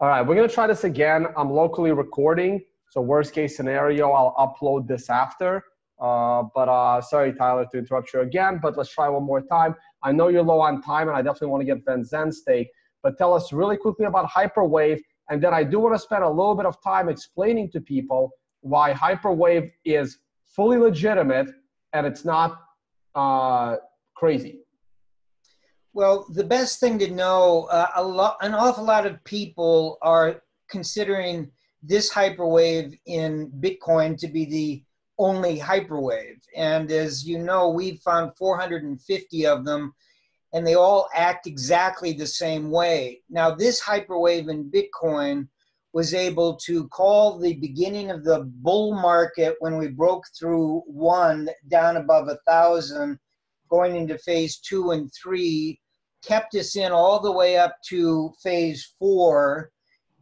All right, we're gonna try this again. I'm locally recording, so worst case scenario, I'll upload this after. Sorry, Tyler, to interrupt you again, but let's try one more time. I know you're low on time, and I definitely want to get Venzen's take, but tell us really quickly about hyperwave, and then I do want to spend a little bit of time explaining to people why hyperwave is fully legitimate and it's not crazy. Well, the best thing to know, an awful lot of people are considering this hyperwave in Bitcoin to be the only hyperwave. And as you know, we've found 450 of them, and they all act exactly the same way. Now, this hyperwave in Bitcoin was able to call the beginning of the bull market when we broke through one down above 1,000, going into phase 2 and 3, kept us in all the way up to phase 4,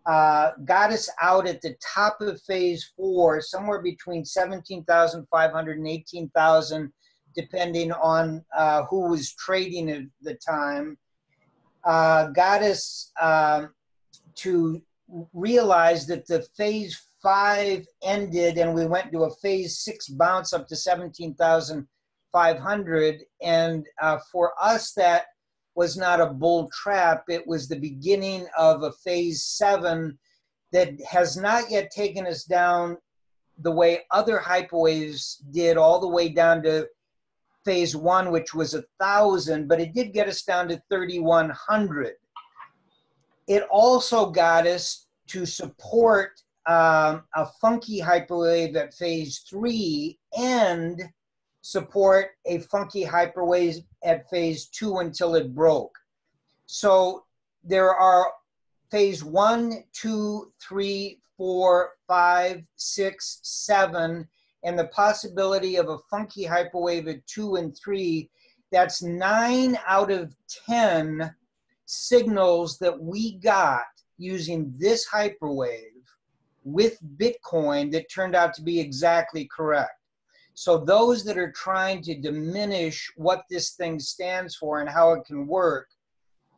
got us out at the top of phase 4, somewhere between 17,500 and 18,000, depending on who was trading at the time, got us to realize that the phase 5 ended and we went to a phase 6 bounce up to 17,500. And for us, that was not a bull trap. It was the beginning of a phase 7 that has not yet taken us down the way other hyperwaves did, all the way down to phase 1, which was 1,000, but it did get us down to 3,100. It also got us to support a funky hyperwave at phase 3 and support a funky hyperwave at phase 2 until it broke. So there are phase 1, 2, 3, 4, 5, 6, 7, and the possibility of a funky hyperwave at 2 and 3. That's 9 out of 10 signals that we got using this hyperwave with Bitcoin that turned out to be exactly correct. So those that are trying to diminish what this thing stands for and how it can work,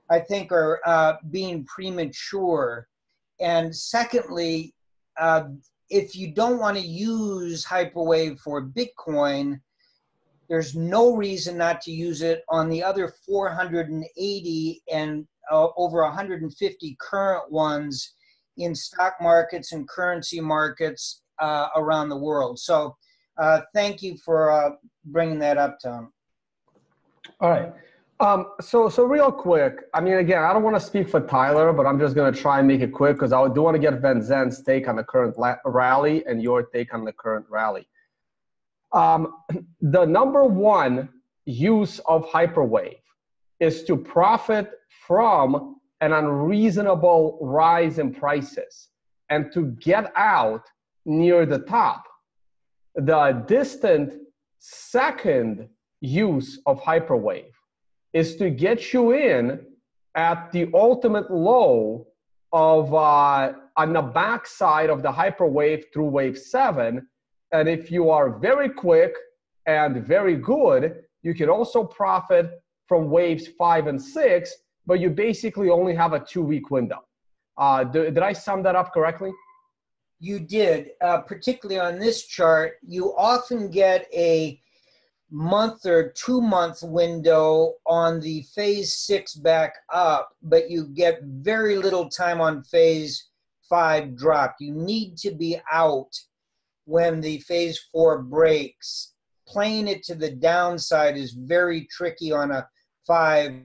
I think are being premature. And secondly, if you don't want to use hyperwave for Bitcoin, there's no reason not to use it on the other 480 and over 150 current ones in stock markets and currency markets around the world. So thank you for bringing that up, Tom. All right. So real quick, I mean, again, I don't want to speak for Tyler, but I'm just going to try and make it quick because I do want to get Venzen's take on the current rally and your take on the current rally. The number one use of hyperwave is to profit from an unreasonable rise in prices and to get out near the top. The distant second use of hyperwave is to get you in at the ultimate low of on the backside of the hyperwave through wave 7. And if you are very quick and very good, you can also profit from waves 5 and 6, but you basically only have a 2-week window. Did I sum that up correctly? You did, particularly on this chart. You often get a month or 2-month window on the phase 6 back up, but you get very little time on phase 5 drop. You need to be out when the phase 4 breaks. Playing it to the downside is very tricky on a 5,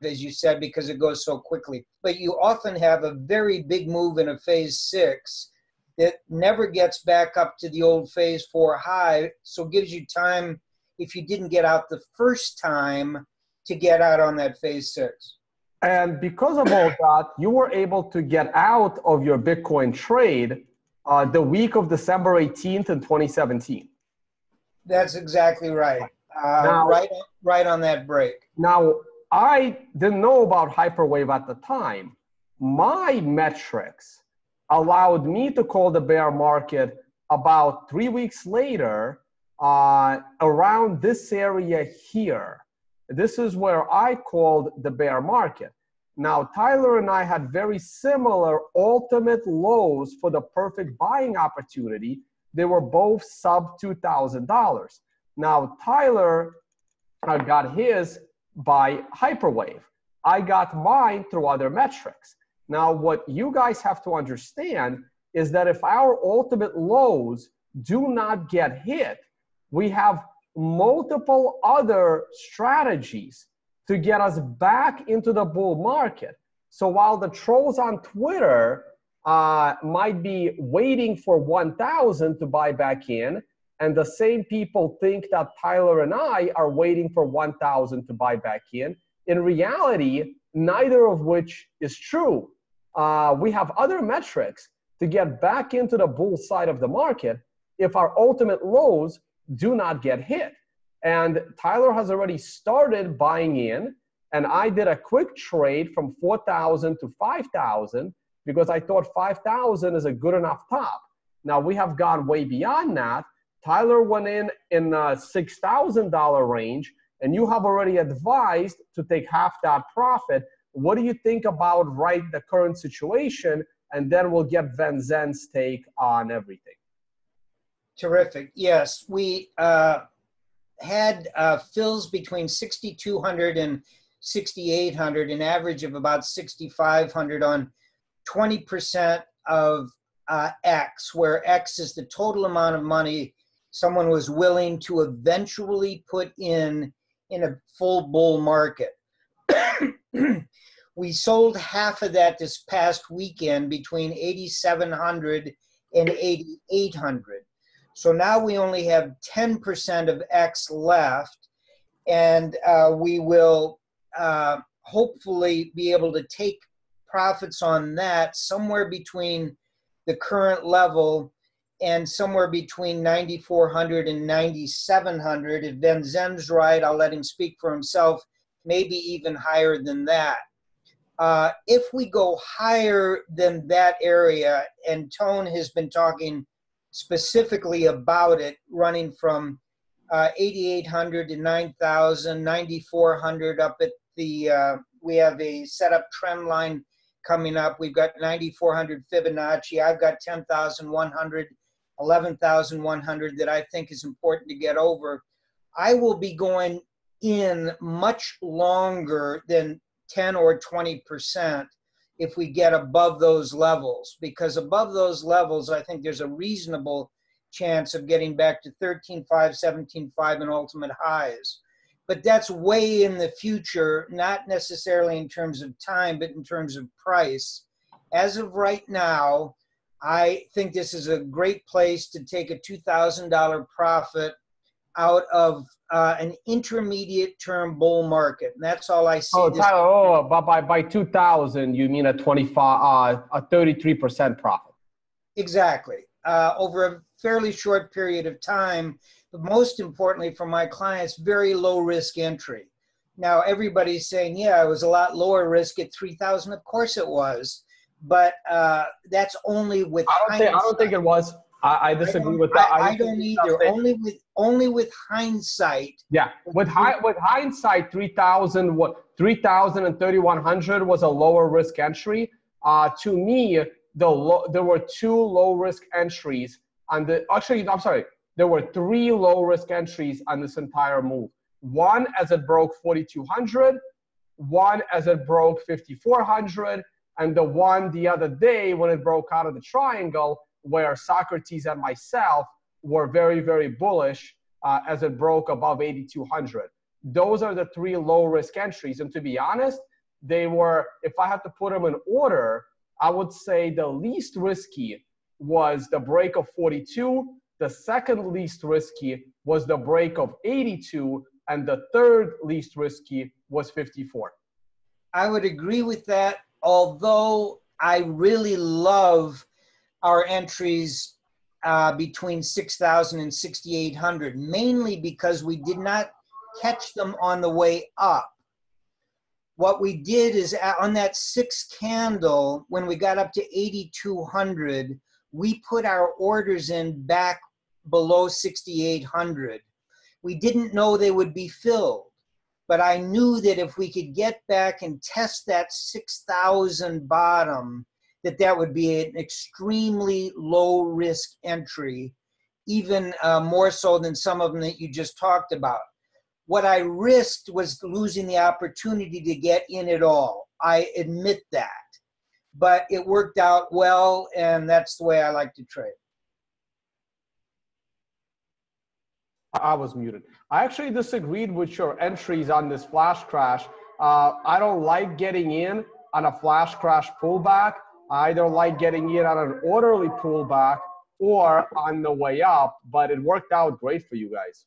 as you said, because it goes so quickly. But you often have a very big move in a phase 6 that never gets back up to the old phase 4 high, so gives you time, if you didn't get out the first time, to get out on that phase 6. And because of all that, you were able to get out of your Bitcoin trade the week of December 18th in 2017. That's exactly right. Right on that break. Now, I didn't know about hyperwave at the time. My metrics allowed me to call the bear market about 3 weeks later around this area here. This is where I called the bear market. Now, Tyler and I had very similar ultimate lows for the perfect buying opportunity. They were both sub $2,000. Now, Tyler got his by Hyperwave. I got mine through other metrics. Now, what you guys have to understand is that if our ultimate lows do not get hit, we have multiple other strategies to get us back into the bull market. So while the trolls on Twitter might be waiting for 1,000 to buy back in, and the same people think that Tyler and I are waiting for 1,000 to buy back in reality, neither of which is true. We have other metrics to get back into the bull side of the market if our ultimate lows do not get hit. And Tyler has already started buying in, and I did a quick trade from 4,000 to 5,000 because I thought 5,000 is a good enough top. Now we have gone way beyond that. Tyler went in the $6,000 range, and you have already advised to take half that profit. What do you think about the current situation? And then we'll get Venzen's take on everything. Terrific. Yes, we had fills between 6,200 and 6,800, an average of about 6,500 on 20% of X, where X is the total amount of money someone was willing to eventually put in a full bull market. We sold half of that this past weekend between 8,700 and 8,800. So now we only have 10% of X left, and we will hopefully be able to take profits on that somewhere between the current level and somewhere between 9,400 and 9,700. If Venzen's right, I'll let him speak for himself, maybe even higher than that. If we go higher than that area, and Tone has been talking specifically about it, running from 8,800 to 9,000, 9,400 up at the, we have a setup trend line coming up. We've got 9,400 Fibonacci. I've got 10,100, 11,100 that I think is important to get over. I will be going in much longer than 10 or 20% if we get above those levels, because above those levels, I think there's a reasonable chance of getting back to 13.5, 17.5 and ultimate highs. But that's way in the future, not necessarily in terms of time, but in terms of price. As of right now, I think this is a great place to take a $2,000 profit out of an intermediate term bull market. And that's all I see. Oh, Tyler, but by 2,000, you mean a 33% profit. Exactly. Over a fairly short period of time, but most importantly for my clients, very low risk entry. Now everybody's saying, yeah, it was a lot lower risk at 3,000. Of course it was, but that's only with I don't think it was. I disagree with that. I don't either. Only with hindsight. Yeah, with hindsight, 3,000 and 3,100 was a lower risk entry. To me, there were two low risk entries on there were three low risk entries on this entire move. One as it broke 4,200, one as it broke 5,400, and the one the other day when it broke out of the triangle, where Socrates and myself were very, very bullish as it broke above 8,200. Those are the three low-risk entries. And to be honest, they were, if I had to put them in order, I would say the least risky was the break of 42, the second least risky was the break of 82, and the third least risky was 54. I would agree with that, although I really love our entries between 6,000 and 6,800, mainly because we did not catch them on the way up. What we did is on that sixth candle, when we got up to 8,200, we put our orders in back below 6,800. We didn't know they would be filled. But I knew that if we could get back and test that 6,000 bottom, that would be an extremely low risk entry, even more so than some of them that you just talked about. What I risked was losing the opportunity to get in it all. I admit that. But it worked out well, and that's the way I like to trade. I was muted. I actually disagreed with your entries on this flash crash. I don't like getting in on a flash crash pullback. I either like getting in on an orderly pullback or on the way up, but it worked out great for you guys.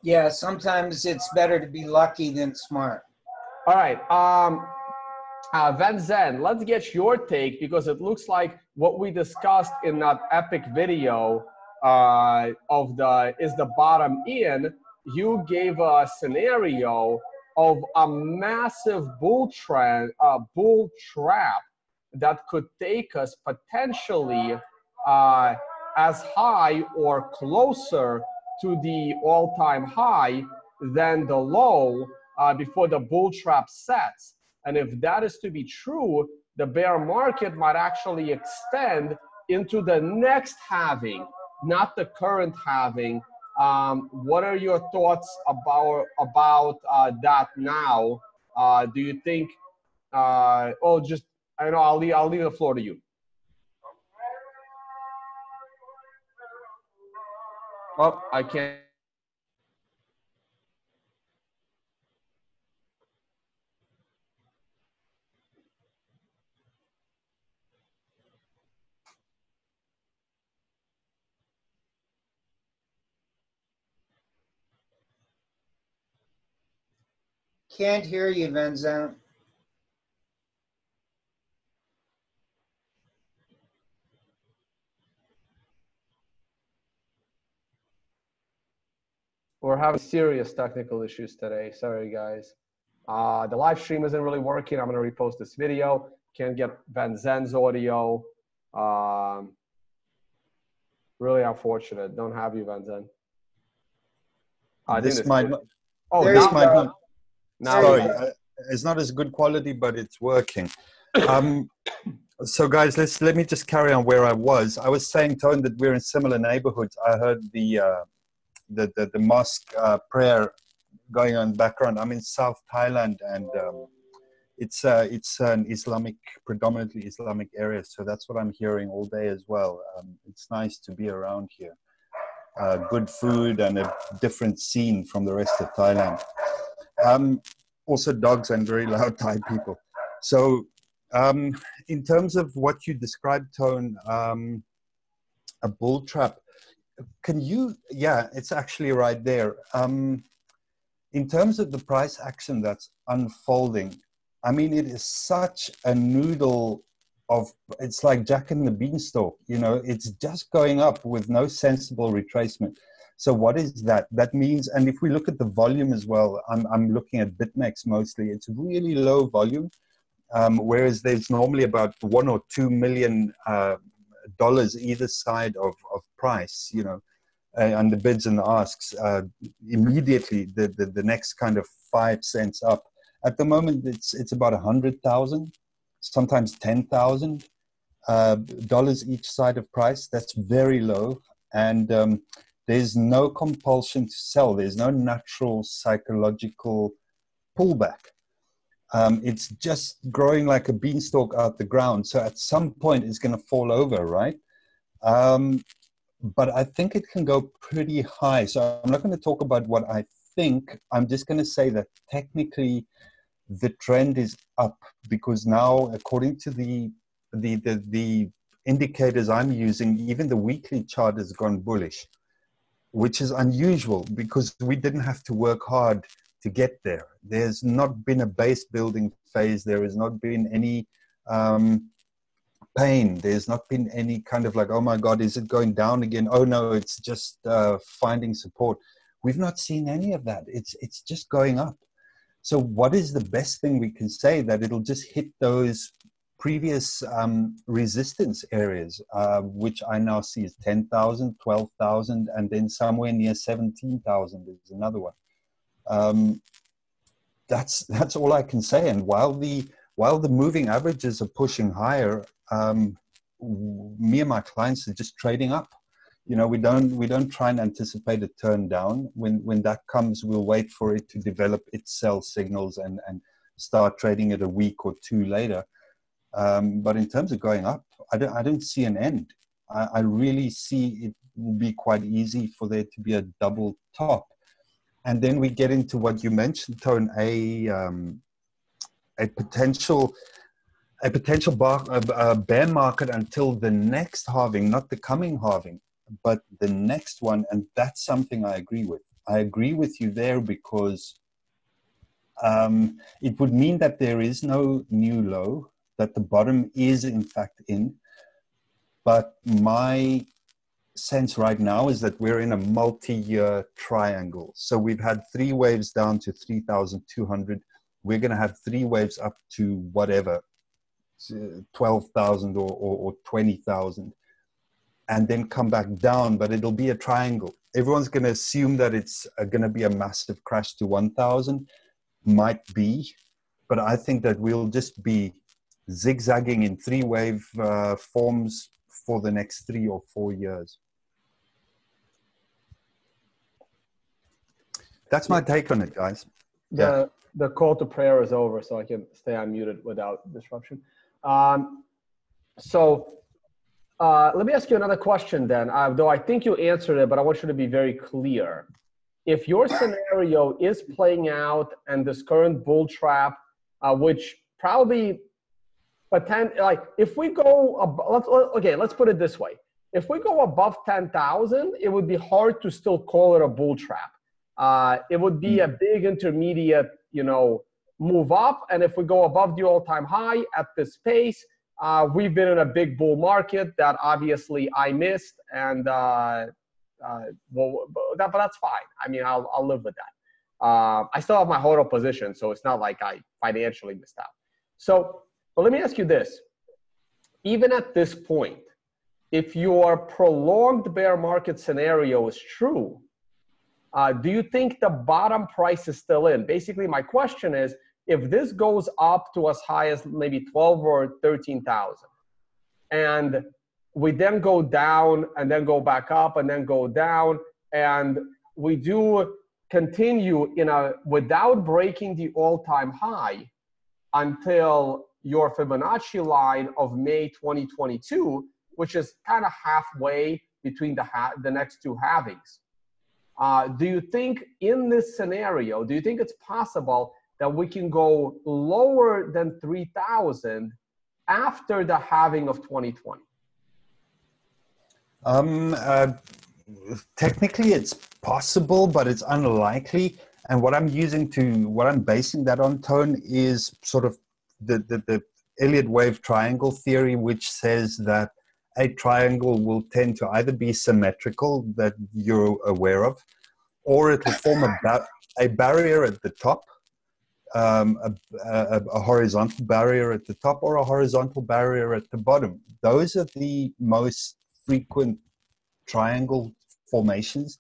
Yeah, sometimes it's better to be lucky than smart. All right. Venzen, let's get your take, because it looks like what we discussed in that epic video of is the bottom in. You gave a scenario of a massive bull trap that could take us potentially as high or closer to the all-time high than the low before the bull trap sets. And if that is to be true, the bear market might actually extend into the next halving, not the current halving. What are your thoughts about that now? Do you think? I know I'll leave the floor to you. Oh, I can't. Can't hear you, Venzen. We're having serious technical issues today. Sorry, guys. The live stream isn't really working. I'm going to repost this video. Can't get Venzen's audio. Really unfortunate. Don't have you, Venzen. This might not. Oh, this might not. Sorry, it's not as good quality, but it's working. So, guys, let me just carry on where I was. I was saying, Tone, that we're in similar neighborhoods. I heard the mosque prayer going on in the background. I'm in South Thailand, and it's an predominantly Islamic area, so that's what I'm hearing all day as well. It's nice to be around here. Good food and a different scene from the rest of Thailand. Also dogs and very loud Thai people. So in terms of what you described, Tone, a bull trap, can you, yeah, it's actually right there. In terms of the price action that's unfolding, I mean, it is such a noodle of, it's like Jack and the Beanstalk, you know, it's just going up with no sensible retracement. So what is that? That means, and if we look at the volume as well, I'm looking at BitMEX mostly, it's really low volume, whereas there's normally about $1 or $2 million either side of price, you know, and the bids and the asks, immediately the next kind of 5 cents up. At the moment, it's about 100,000, sometimes $10,000 each side of price. That's very low, and there's no compulsion to sell. There's no natural psychological pullback. It's just growing like a beanstalk out the ground. So at some point, it's going to fall over, right? But I think it can go pretty high. So I'm not going to talk about what I think. I'm just going to say that technically the trend is up, because now, according to the indicators I'm using, even the weekly chart has gone bullish, which is unusual because we didn't have to work hard to get there. There's not been a base building phase. There has not been any pain. There's not been any kind of like, oh my God, is it going down again? Oh no, it's just finding support. We've not seen any of that. It's just going up. So what is the best thing we can say? That it'll just hit those previous resistance areas, which I now see is 10,000, 12,000, and then somewhere near 17,000 is another one. That's all I can say. And while the moving averages are pushing higher, me and my clients are just trading up. You know, we don't try and anticipate a turn down. When that comes, we'll wait for it to develop its sell signals and start trading it a week or two later. But in terms of going up, I don't see an end. I really see it will be quite easy for there to be a double top. And then we get into what you mentioned, Tone, a potential bear market until the next halving, not the coming halving, but the next one. And that's something I agree with. I agree with you there because it would mean that there is no new low, that the bottom is in fact in. But my sense right now is that we're in a multi-year triangle. So we've had 3 waves down to 3,200. We're going to have 3 waves up to whatever, 12,000 or 20,000, and then come back down, but it'll be a triangle. Everyone's going to assume that it's going to be a massive crash to 1,000. Might be, but I think that we'll just be zigzagging in 3 wave forms for the next 3 or 4 years. That's my take on it, guys. The call to prayer is over, so I can stay unmuted without disruption. So let me ask you another question then, though I think you answered it, but I want you to be very clear. If your scenario is playing out and this current bull trap, which probably if we go, let's put it this way. If we go above 10,000, it would be hard to still call it a bull trap. It would be a big intermediate, move up. And if we go above the all-time high at this pace, we've been in a big bull market that obviously I missed, and but that's fine. I mean, I'll live with that. I still have my hodl position, so it's not like I financially missed out. So, but let me ask you this. Even at this point, if your prolonged bear market scenario is true, do you think the bottom price is still in? Basically, my question is, if this goes up to as high as maybe 12 or 13,000, and we then go down and then go back up and then go down, and we do continue without breaking the all-time high until your Fibonacci line of May 2022, which is kind of halfway between the next 2 halvings. Do you think in this scenario, do you think it's possible that we can go lower than 3,000 after the halving of 2020? Technically it's possible, but it's unlikely. And what I'm basing that on, Tone, is sort of the Elliott wave triangle theory, which says that a triangle will tend to either be symmetrical, that you're aware of, or it will form a barrier at the top, a horizontal barrier at the top, or a horizontal barrier at the bottom. Those are the most frequent triangle formations,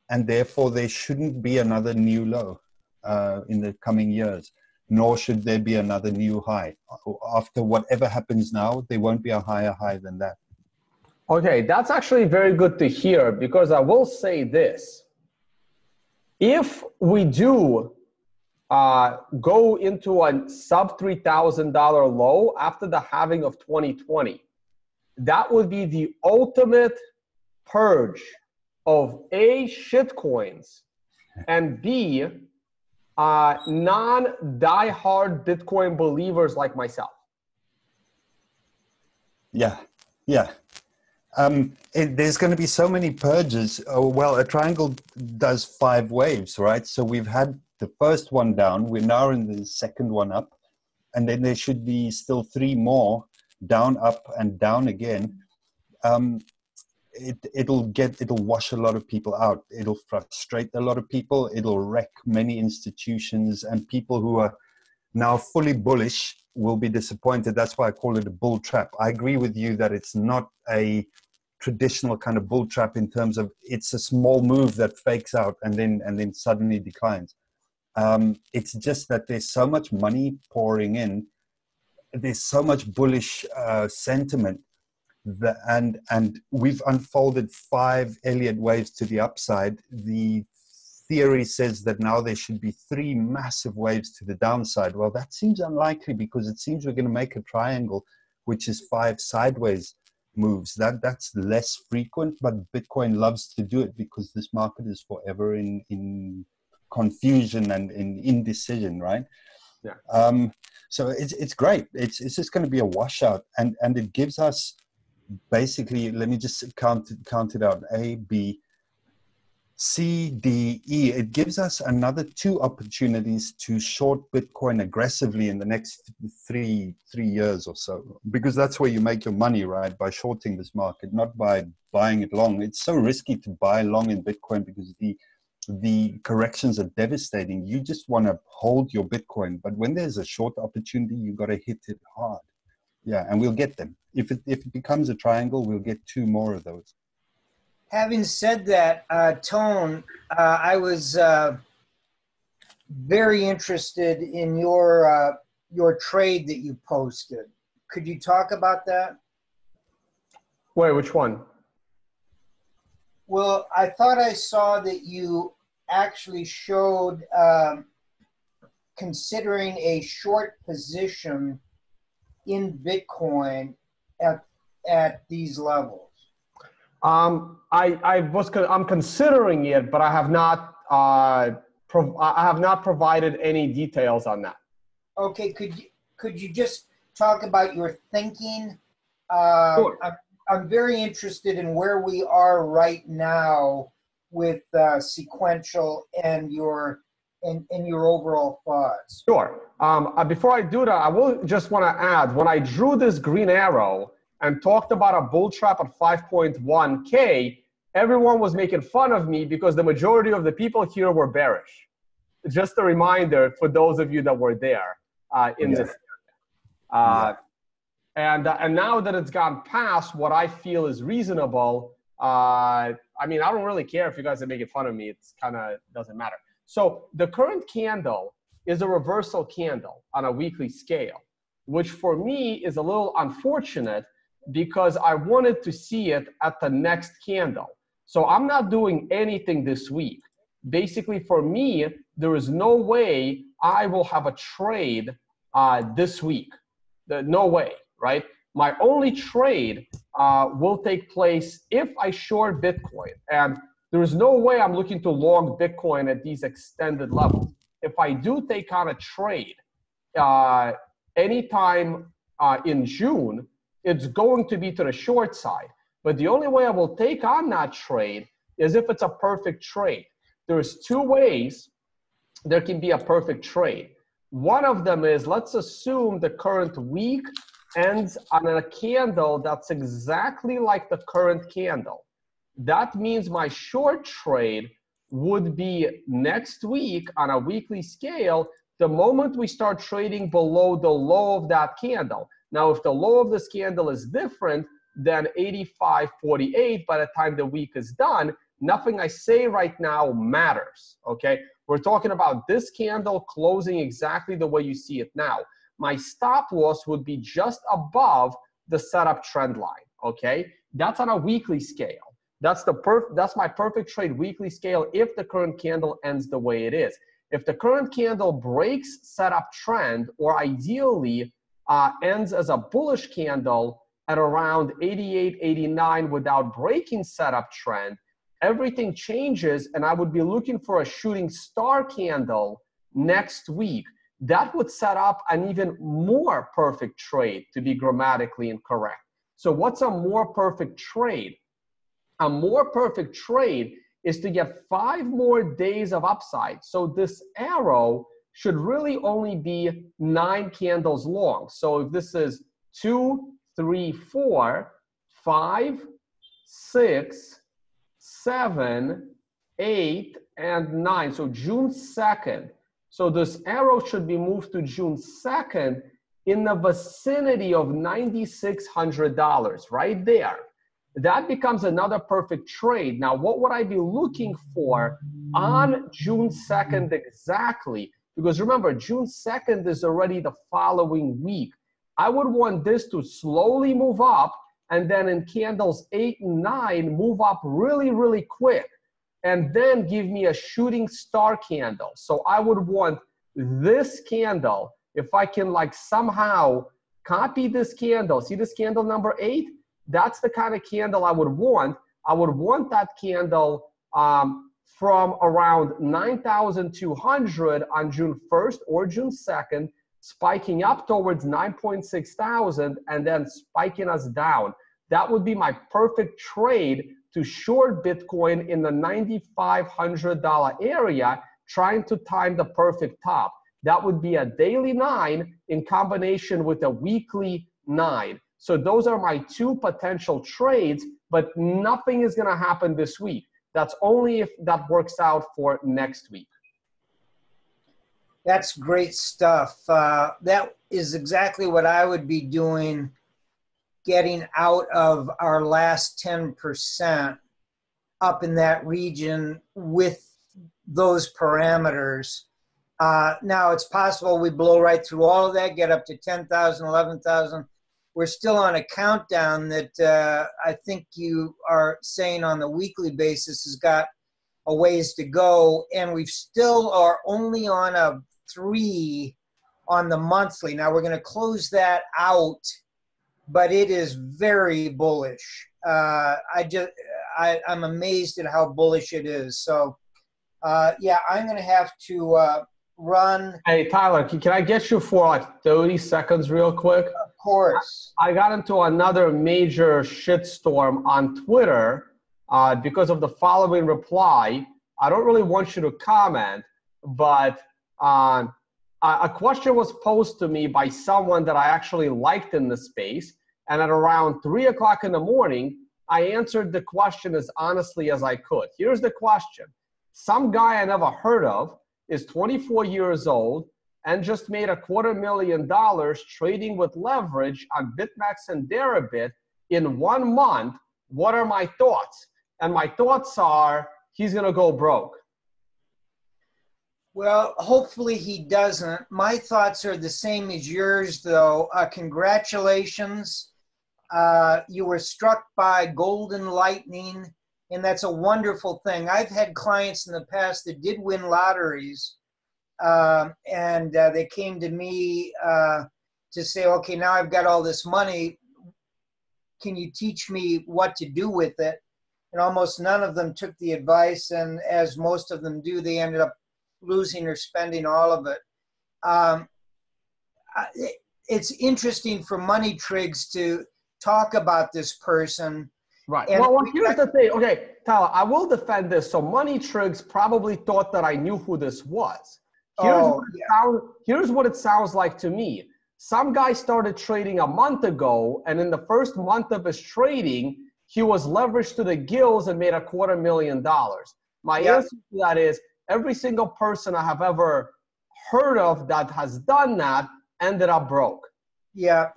and therefore there shouldn't be another new low in the coming years, nor should there be another new high. After whatever happens now, there won't be a higher high than that. Okay, that's actually very good to hear, because I will say this. If we do go into a sub $3,000 low after the halving of 2020, that would be the ultimate purge of A, shitcoins, and B, non-diehard Bitcoin believers like myself. Yeah. There's going to be so many purges. Well, a triangle does 5 waves, right? So we've had the first one down. We're now in the second one up. And then there should be still 3 more, down, up, and down again. It'll wash a lot of people out. It'll frustrate a lot of people. It'll wreck many institutions, and people who are now fully bullish will be disappointed. That's why I call it a bull trap. I agree with you that it's not a traditional kind of bull trap in terms of it's a small move that fakes out and then suddenly declines. It's just that there's so much money pouring in. There's so much bullish sentiment. And we've unfolded 5 Elliott waves to the upside. The theory says that now there should be 3 massive waves to the downside. Well, that seems unlikely because it seems we're going to make a triangle, which is 5 sideways moves. That's less frequent, but Bitcoin loves to do it because this market is forever in confusion and in indecision, right? Yeah. So it's great. It's just going to be a washout, and it gives us basically, let me just count it out: A, B, C, D, E. It gives us another 2 opportunities to short Bitcoin aggressively in the next three years or so, because that's where you make your money, right? By shorting this market, not by buying it long. It's so risky to buy long in Bitcoin because the corrections are devastating. You just want to hold your Bitcoin, but when there's a short opportunity, you got to hit it hard. Yeah, and we'll get them. If it becomes a triangle, we'll get 2 more of those. Having said that, Tone, I was very interested in your trade that you posted. Could you talk about that? Wait, which one? Well, I thought I saw that you actually showed considering a short position in Bitcoin at these levels. I'm considering it, but I have not provided any details on that. Okay, could you just talk about your thinking? Sure. I'm very interested in where we are right now with sequential and your overall thoughts. Sure. Before I do that, I will just want to add, when I drew this green arrow and talked about a bull trap at 5.1K, everyone was making fun of me because the majority of the people here were bearish. Just a reminder for those of you that were there in this area. And now that it's gone past what I feel is reasonable, I mean, I don't really care if you guys are making fun of me. It's kind of doesn't matter. So the current candle is a reversal candle on a weekly scale, which for me is a little unfortunate because I wanted to see it at the next candle. So I'm not doing anything this week. Basically, for me, there is no way I will have a trade this week. No way, right? My only trade will take place if I short Bitcoin. And there is no way I'm looking to long Bitcoin at these extended levels. If I do take on a trade anytime in June, it's going to be to the short side. But the only way I will take on that trade is if it's a perfect trade. There's 2 ways there can be a perfect trade. One of them is, let's assume the current week ends on a candle that's exactly like the current candle. That means my short trade would be next week on a weekly scale, the moment we start trading below the low of that candle. Now, if the low of this candle is different than 85.48 by the time the week is done, nothing I say right now matters, okay? We're talking about this candle closing exactly the way you see it now. My stop loss would be just above the setup trend line, okay? That's on a weekly scale. That's my perfect trade weekly scale if the current candle ends the way it is. If the current candle breaks setup trend, or ideally ends as a bullish candle at around 88, 89 without breaking setup trend, everything changes, and I would be looking for a shooting star candle next week. That would set up an even more perfect trade, to be grammatically incorrect. So what's a more perfect trade? A more perfect trade is to get 5 more days of upside. So this arrow should really only be 9 candles long. So if this is 2, 3, 4, 5, 6, 7, 8, and 9. So June 2nd. So this arrow should be moved to June 2nd in the vicinity of $9,600, right there. that becomes another perfect trade. Now, what would I be looking for on June 2nd exactly? Because remember, June 2nd is already the following week. I would want this to slowly move up, and then in candles 8 and 9, move up really, really quick, and then give me a shooting star candle. So I would want this candle, if I can like somehow copy this candle, see this candle number 8? That's the kind of candle I would want. I would want that candle from around 9,200 on June 1st or June 2nd, spiking up towards 9.6 thousand and then spiking us down. That would be my perfect trade to short Bitcoin in the $9,500 area, trying to time the perfect top. That would be a daily 9 in combination with a weekly 9. So those are my two potential trades, but nothing is going to happen this week. That's only if that works out for next week. That's great stuff. That is exactly what I would be doing, getting out of our last 10% up in that region with those parameters. Now, it's possible we blow right through all of that, get up to 10,000, 11,000. We're still on a countdown that I think you are saying on the weekly basis has got a ways to go, and we still are only on a 3 on the monthly. Now, we're going to close that out, but it is very bullish. I'm amazed at how bullish it is. So, yeah, I'm going to have to run. Hey, Tyler, can I get you for like 30 seconds real quick? Of course. I got into another major shitstorm on Twitter because of the following reply. I don't really want you to comment, but a question was posed to me by someone that I actually liked in the space. And at around 3 o'clock in the morning, I answered the question as honestly as I could. Here's the question. Some guy I never heard of is 24 years old and just made $250,000 trading with leverage on BitMEX and Deribit in 1 month. What are my thoughts? And my thoughts are he's going to go broke. Well, hopefully he doesn't. My thoughts are the same as yours, though. Congratulations. You were struck by golden lightning, and that's a wonderful thing. I've had clients in the past that did win lotteries, and they came to me to say, okay, now I've got all this money. Can you teach me what to do with it? And almost none of them took the advice, and as most of them do, they ended up losing or spending all of it. It's interesting for Money Trigs to talk about this person. Right. And well, here's the thing. Okay, Tyler, I will defend this. So Money Trigs probably thought that I knew who this was. Here's what it sounds like to me. Some guy started trading a month ago, and in the first month of his trading, he was leveraged to the gills and made $250,000. My answer to that is every single person I have ever heard of that has done that ended up broke. Yeah.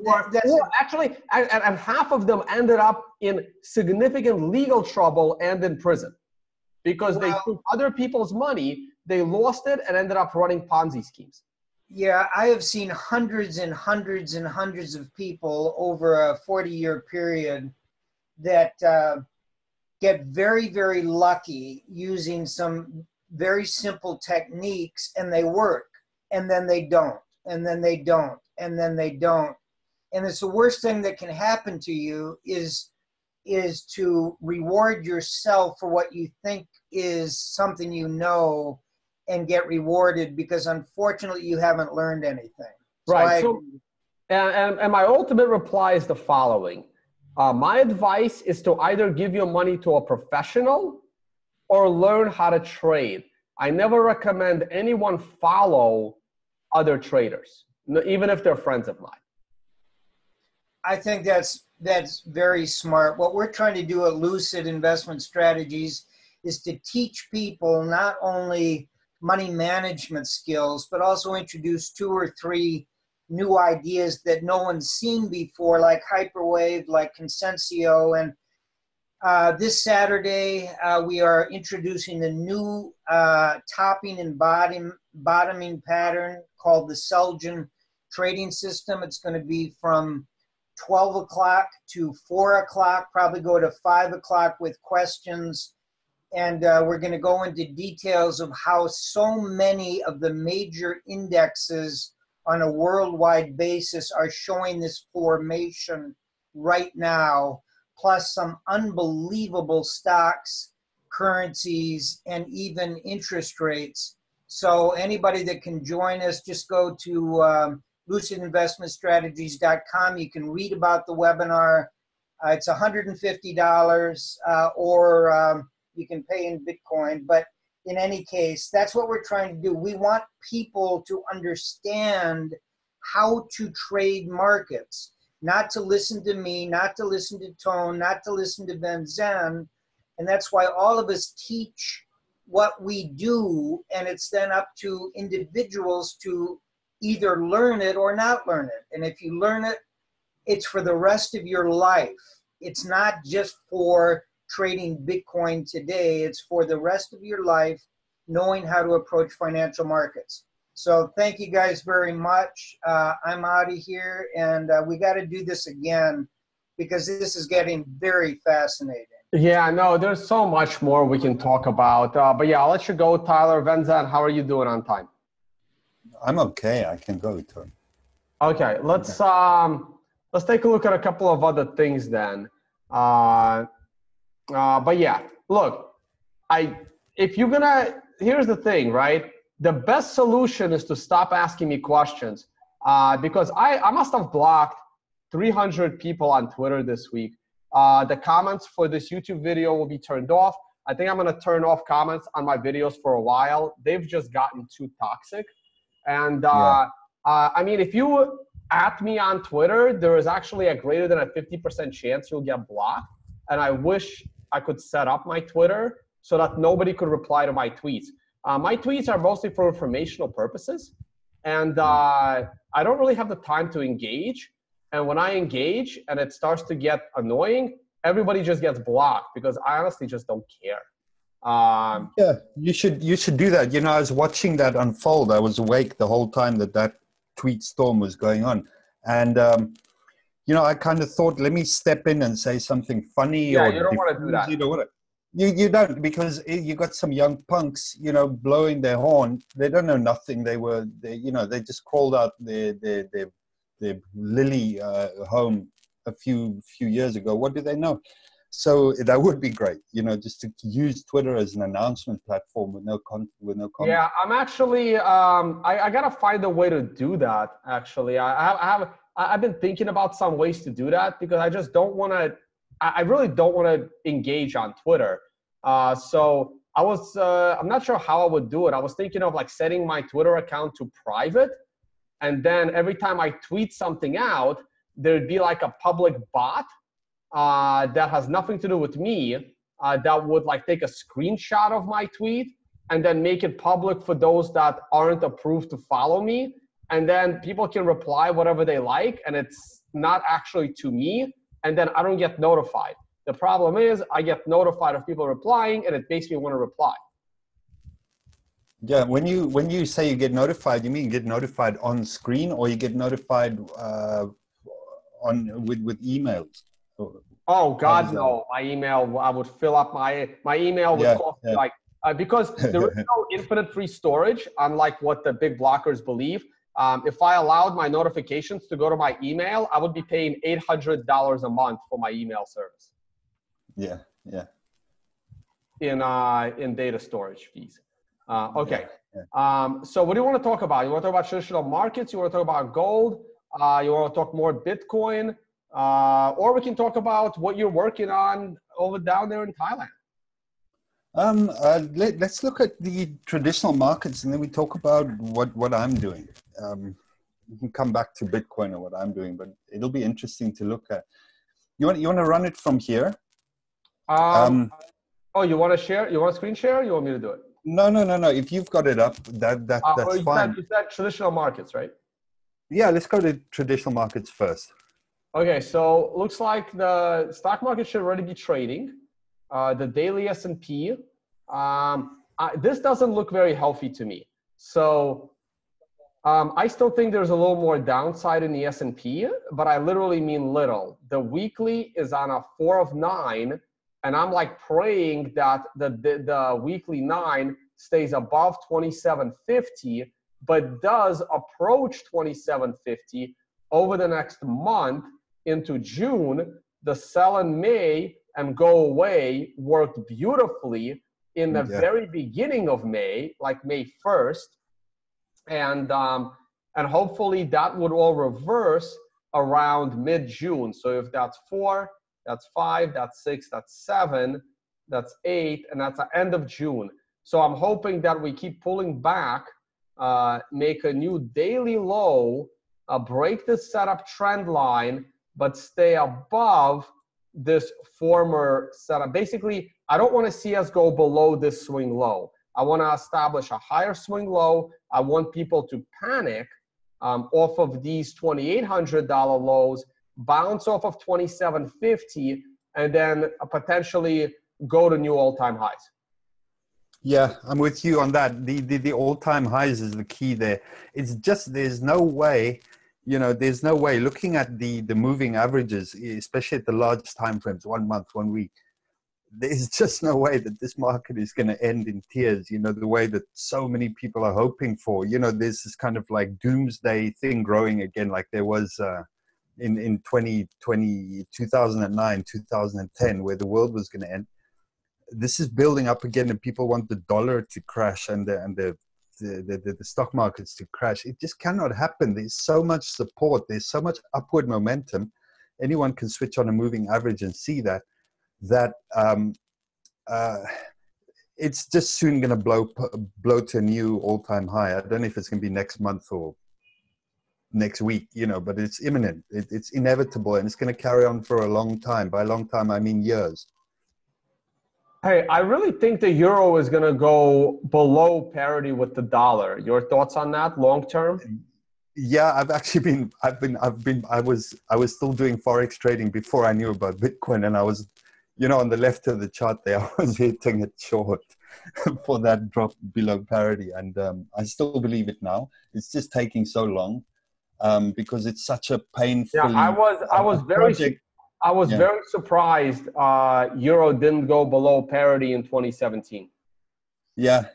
Actually, and half of them ended up in significant legal trouble and in prison because they took other people's money, they lost it, and ended up running Ponzi schemes. Yeah, I have seen hundreds and hundreds and hundreds of people over a 40-year period that get very, very lucky using some very simple techniques, and they work, and then they don't, and then they don't, and then they don't. And it's the worst thing that can happen to you is to reward yourself for what you think is something you know and get rewarded because unfortunately you haven't learned anything. Right. And my ultimate reply is the following. My advice is to either give your money to a professional or learn how to trade. I never recommend anyone follow other traders, even if they're friends of mine. I think that's very smart. What we're trying to do at Lucid Investment Strategies is to teach people not only money management skills, but also introduce 2 or 3 new ideas that no one's seen before, like Hyperwave, like Consensio, This Saturday, we are introducing a new topping and bottoming pattern called the Selgin trading system. It's going to be from 12 o'clock to 4 o'clock, probably go to 5 o'clock with questions. And we're going to go into details of how so many of the major indexes on a worldwide basis are showing this formation right now, plus some unbelievable stocks, currencies, and even interest rates. So anybody that can join us, just go to lucidinvestmentstrategies.com. You can read about the webinar. It's $150 or you can pay in Bitcoin. But in any case, that's what we're trying to do. We want people to understand how to trade markets, not to listen to me, not to listen to Tone, not to listen to Venzen. And that's why all of us teach what we do, and it's then up to individuals to either learn it or not learn it. And if you learn it, it's for the rest of your life. It's not just for trading Bitcoin today. It's for the rest of your life, knowing how to approach financial markets. So thank you guys very much. I'm out of here, and we got to do this again because this is getting very fascinating. Yeah, no, there's so much more we can talk about. But yeah, I'll let you go, Tyler. Venzen, how are you doing on time? I'm okay. I can go, Tony. Okay, let's take a look at a couple of other things then. But yeah, look, here's the thing, right? The best solution is to stop asking me questions because I must have blocked 300 people on Twitter this week. The comments for this YouTube video will be turned off. I think I'm going to turn off comments on my videos for a while. They've just gotten too toxic. And I mean, if you at me on Twitter, there is actually a greater than a 50% chance you'll get blocked. And I wish I could set up my Twitter so that nobody could reply to my tweets. My tweets are mostly for informational purposes. And I don't really have the time to engage. And when I engage and it starts to get annoying, everybody just gets blocked because I honestly just don't care. Yeah, you should do that. You know, I was watching that unfold. I was awake the whole time that tweet storm was going on. And, you know, I kind of thought, let me step in and say something funny. Yeah, or you don't want to do that. You don't, because you got some young punks, you know, blowing their horn. They don't know nothing. They just crawled out their Lily home a few years ago. What do they know? So that would be great, you know, just to use Twitter as an announcement platform with no comment. Yeah, I'm actually, I gotta find a way to do that. Actually, I've been thinking about some ways to do that because I just don't want to. I really don't want to engage on Twitter. So I'm not sure how I would do it. I was thinking of like setting my Twitter account to private, and then every time I tweet something out, there'd be like a public bot that has nothing to do with me that would like take a screenshot of my tweet and then make it public for those that aren't approved to follow me. And then people can reply whatever they like, and it's not actually to me. And then I don't get notified. The problem is I get notified of people replying, and it makes me want to reply. Yeah, when you say you get notified, you mean get notified on screen, or you get notified with emails? Oh God, no! My email, I would fill up my email would cost me like because there is no infinite free storage, unlike what the big blockers believe. If I allowed my notifications to go to my email, I would be paying $800 a month for my email service. Yeah. In data storage fees. Okay. Yeah. So what do you want to talk about? You want to talk about traditional markets? You want to talk about gold? You want to talk more Bitcoin? Or we can talk about what you're working on down there in Thailand. Let's look at the traditional markets, and then we talk about what I'm doing. We can come back to Bitcoin or what I'm doing, but it'll be interesting to look at. You want to run it from here? Oh, you want to share? You want to screen share? Or you want me to do it? No. If you've got it up, that's fine. You said traditional markets, right? Yeah, let's go to traditional markets first. Okay, so looks like the stock market should already be trading. the daily S&P, this doesn't look very healthy to me. So I still think there's a little more downside in the S&P, but I literally mean little. The weekly is on a 4 of 9, and I'm like praying that the weekly 9 stays above 2750, but does approach 2750 over the next month into June. The sell in May and go away worked beautifully in the very beginning of May, like May 1st. And hopefully that would all reverse around mid-June. So if that's 4, that's 5, that's 6, that's 7, that's 8, and that's the end of June. So I'm hoping that we keep pulling back, make a new daily low, break this setup trend line, but stay above this former setup. Basically, I don't want to see us go below this swing low. I want to establish a higher swing low. I want people to panic off of these $2,800 lows, bounce off of 2750, and then potentially go to new all-time highs. Yeah, I'm with you on that. The all-time highs is the key there. It's just, there's no way, there's no way, looking at the moving averages, especially at the large time frames, 1 month, 1 week, there's just no way that this market is going to end in tears, the way that so many people are hoping for. There's this kind of like doomsday thing growing again, like there was in 2009, 2010, where the world was going to end. This is building up again, and people want the dollar to crash and the stock markets to crash. It just cannot happen. There's so much support. There's so much upward momentum. Anyone can switch on a moving average and see that it's just soon going to blow to a new all-time high. I don't know if it's going to be next month or next week, but it's imminent. It's inevitable, and it's going to carry on for a long time. By a long time, I mean years. Hey, I really think the euro is going to go below parity with the dollar. Your thoughts on that long term? Yeah, I was still doing Forex trading before I knew about Bitcoin, and I was, on the left of the chart there, I was hitting it short for that drop below parity. And I still believe it now. It's just taking so long because it's such a painful. Yeah, I was very surprised euro didn't go below parity in 2017. Yeah.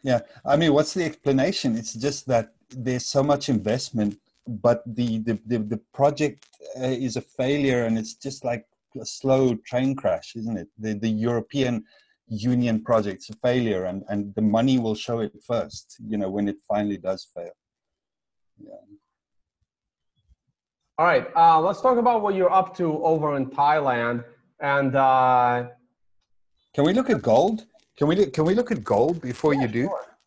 I mean, what's the explanation? It's just that there's so much investment, but the project is a failure, and it's just like a slow train crash, isn't it? The European Union project's a failure, and the money will show it first, when it finally does fail. Yeah. All right, let's talk about what you're up to over in Thailand. And can we look at gold? Can we look at gold before you do? Sure.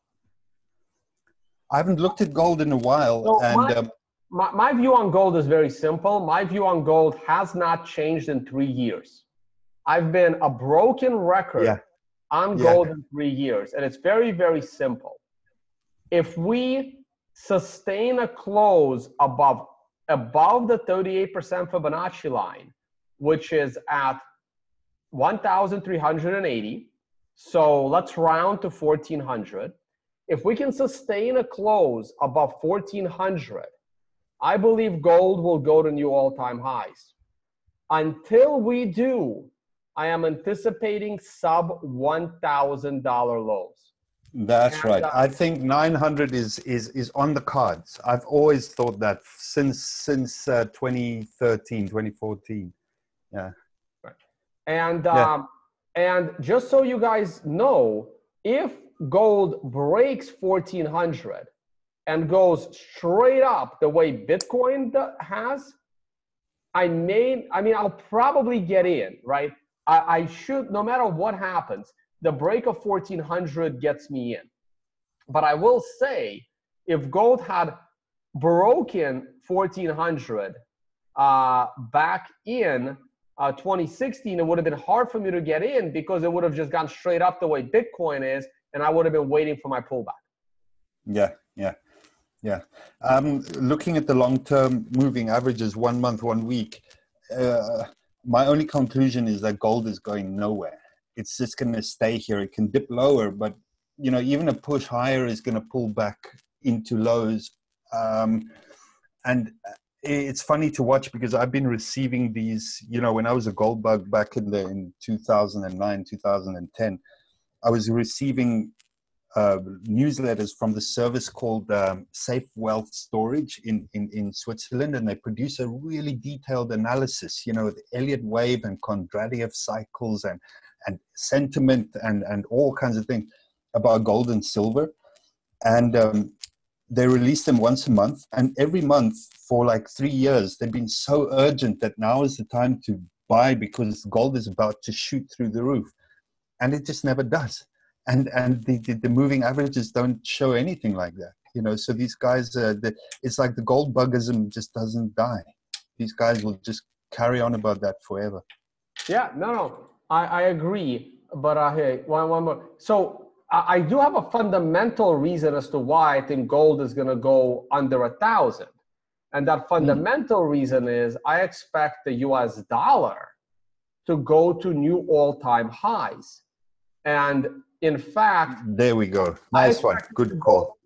I haven't looked at gold in a while. So and my view on gold is very simple. My view on gold has not changed in 3 years. I've been a broken record on gold in 3 years, and it's very, very simple. If we sustain a close above the 38% Fibonacci line, which is at 1,380, so let's round to 1,400. If we can sustain a close above 1,400, I believe gold will go to new all-time highs. Until we do, I am anticipating sub $1,000 lows. That's right. I think 900 is on the cards. I've always thought that since 2013, 2014. Yeah. Right. And just so you guys know, if gold breaks 1,400 and goes straight up the way Bitcoin has, I'll probably get in, right? I should, no matter what happens, the break of 1,400 gets me in. But I will say, if gold had broken 1,400 back in 2016, it would have been hard for me to get in because it would have just gone straight up the way Bitcoin is, and I would have been waiting for my pullback. Yeah. Looking at the long-term moving averages, 1 month, 1 week, my only conclusion is that gold is going nowhere. it's just going to stay here. It can dip lower, but you know, even a push higher is going to pull back into lows. And it's funny to watch because I've been receiving these, you know, when I was a gold bug back in 2009, 2010, I was receiving newsletters from the service called Safe Wealth Storage in Switzerland, and they produce a really detailed analysis, you know, the Elliott wave and Kondratiev cycles and sentiment and all kinds of things about gold and silver. And they release them once a month, and every month for like 3 years, they've been so urgent that now is the time to buy because gold is about to shoot through the roof. And it just never does. And the moving averages don't show anything like that. You know, so these guys, it's like the gold buggism just doesn't die. These guys will just carry on about that forever. Yeah, no, I agree. But hey, one more. So I do have a fundamental reason as to why I think gold is going to go under 1,000. And that fundamental reason is I expect the US dollar to go to new all-time highs. And in fact, there we go. Nice one. Good call.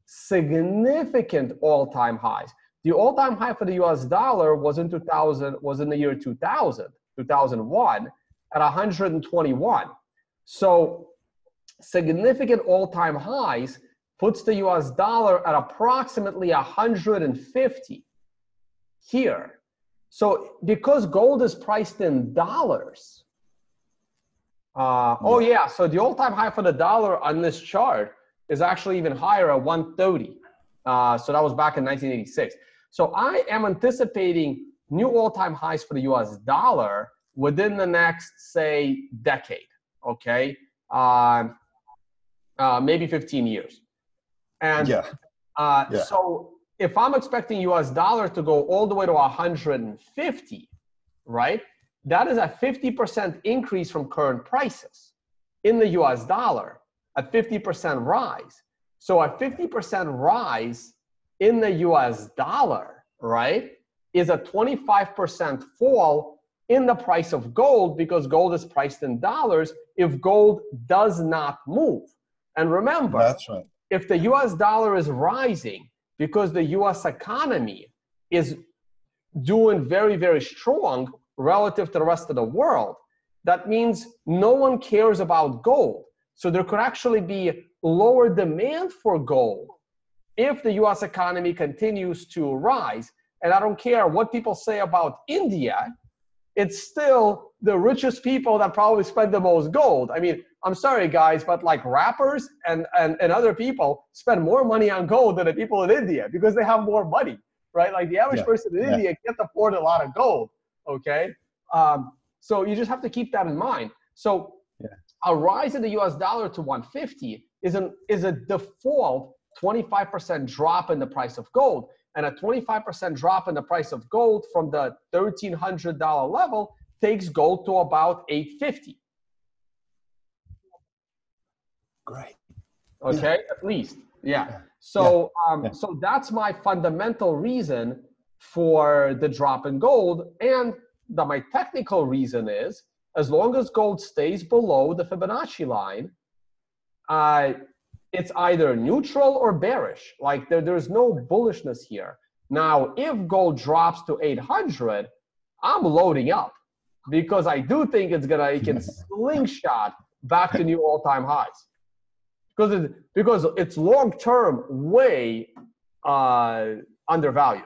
Significant all-time highs. The all-time high for the US dollar was in the year 2001 at 121. So significant all-time highs puts the US dollar at approximately 150 here. So because gold is priced in dollars, so the all-time high for the dollar on this chart is actually even higher at 130. So that was back in 1986. So I am anticipating new all-time highs for the US dollar within the next, say, decade, okay? Maybe 15 years. And so if I'm expecting US dollar to go all the way to 150, right? That is a 50% increase from current prices in the US dollar, a 50% rise. So a 50% rise in the US dollar, right, is a 25% fall in the price of gold because gold is priced in dollars if gold does not move. And remember, that's right. If the US dollar is rising because the US economy is doing very, very strong relative to the rest of the world, that means no one cares about gold. So there could actually be lower demand for gold if the US economy continues to rise. And I don't care what people say about India, it's still the richest people that probably spend the most gold. I mean, I'm sorry guys, but like rappers and other people spend more money on gold than the people in India because they have more money, right? Like the average person in India can't afford a lot of gold, okay? So you just have to keep that in mind. So a rise in the US dollar to 150 is a default 25% drop in the price of gold. And a 25% drop in the price of gold from the $1,300 level takes gold to about $850. Great. Okay, at least. Yeah. So so that's my fundamental reason for the drop in gold. And my technical reason is, as long as gold stays below the Fibonacci line, it's either neutral or bearish. Like there's no bullishness here. Now, if gold drops to 800, I'm loading up because I do think it can slingshot back to new all-time highs. Because it's long-term way undervalued.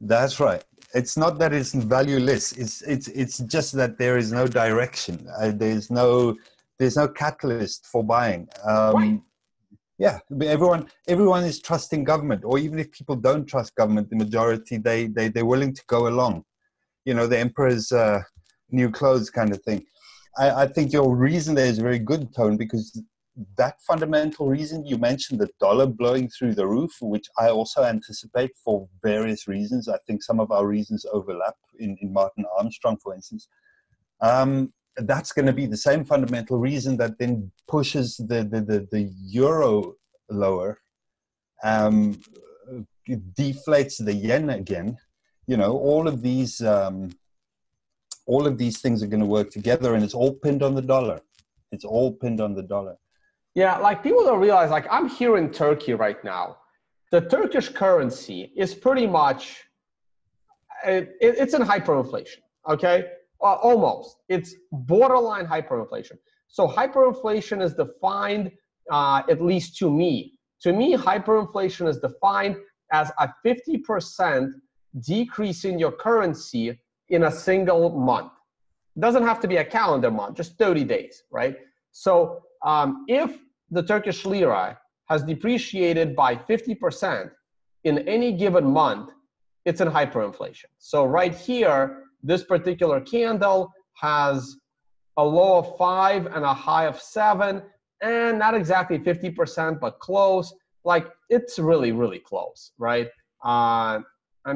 That's right. It's not that it's valueless. It's just that there is no direction. There's no catalyst for buying. Right. Yeah, everyone is trusting government, or even if people don't trust government, the majority they're willing to go along. You know, the emperor's new clothes kind of thing. I think your reason there is very good, Tone, because that fundamental reason you mentioned, the dollar blowing through the roof, which I also anticipate for various reasons. I think some of our reasons overlap in Martin Armstrong, for instance. That's going to be the same fundamental reason that then pushes the euro lower, deflates the yen again. You know, all of these all of these things are going to work together, and it's all pinned on the dollar. It's all pinned on the dollar. Yeah, like people don't realize, like I'm here in Turkey right now. The Turkish currency is pretty much, it's in hyperinflation, okay? Almost. It's borderline hyperinflation. So hyperinflation is defined, at least to me. To me, hyperinflation is defined as a 50% decrease in your currency in a single month. It doesn't have to be a calendar month, just 30 days, right? So if the Turkish lira has depreciated by 50% in any given month, it's in hyperinflation. So right here, this particular candle has a low of 5 and a high of 7, and not exactly 50%, but close. Like it's really, really close, right? I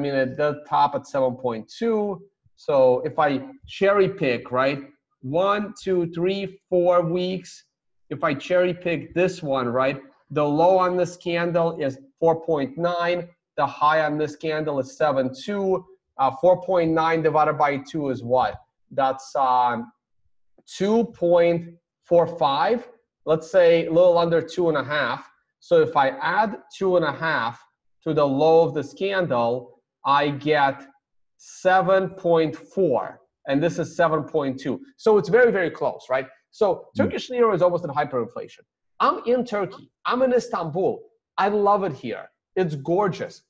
mean, it does top at 7.2. So if I cherry pick, right, 1, 2, 3, 4 weeks, if I cherry pick this one, right, the low on this candle is 4.9. The high on this candle is 7.2. 4.9 divided by 2 is what? That's 2.45. Let's say a little under 2.5. So if I add 2.5 to the low of this candle, I get 7.4, and this is 7.2. So it's very, very close, right? So Turkish lira is almost in hyperinflation. I'm in Turkey. I'm in Istanbul. I love it here. It's gorgeous.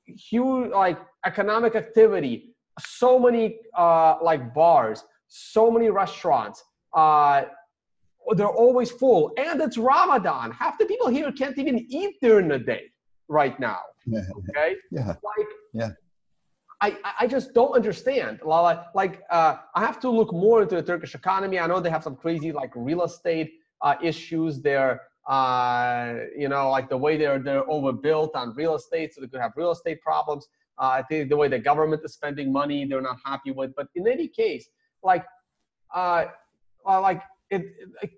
Huge, like economic activity. So many like bars. So many restaurants. They're always full, and it's Ramadan. Half the people here can't even eat during the day right now. Yeah. Okay. Yeah. Like. Yeah. I just don't understand. I have to look more into the Turkish economy. I know they have some crazy like real estate issues. They're you know, like the way they're overbuilt on real estate, so they could have real estate problems. I think the way the government is spending money, they're not happy with. But in any case,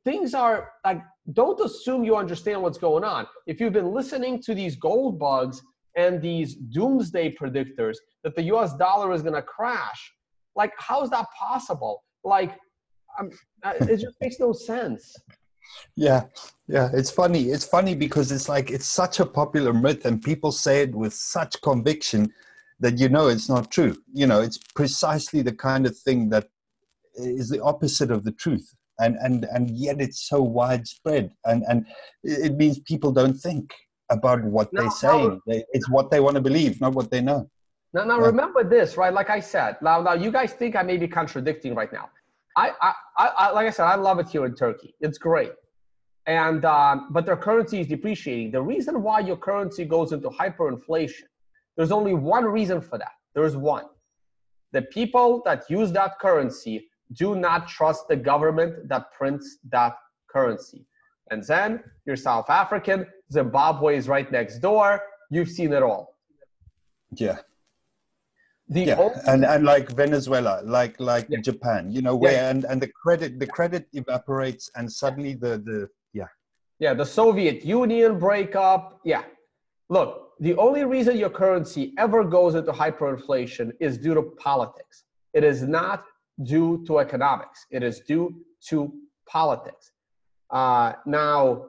things are like, don't assume you understand what's going on. If you've been listening to these gold bugs and these doomsday predictors that the US dollar is going to crash, like, how is that possible? Like, it just makes no sense. Yeah. It's funny. It's funny because it's like, it's such a popular myth and people say it with such conviction that, you know, it's not true. You know, it's precisely the kind of thing that is the opposite of the truth. And yet it's so widespread. And it means people don't think about what they're saying. It's what they want to believe, not what they know. Now remember this, right? Like I said, now you guys think I may be contradicting right now. I like I said, I love it here in Turkey. It's great. And but their currency is depreciating. The reason why your currency goes into hyperinflation, there's only one reason for that. There's one. The people that use that currency do not trust the government that prints that currency. And then you're South African, Zimbabwe is right next door. You've seen it all. Yeah. And like Venezuela, like Japan, you know, where and the credit evaporates, and suddenly the Soviet Union breakup. Yeah. Look, the only reason your currency ever goes into hyperinflation is due to politics. It is not due to economics. It is due to politics. Now,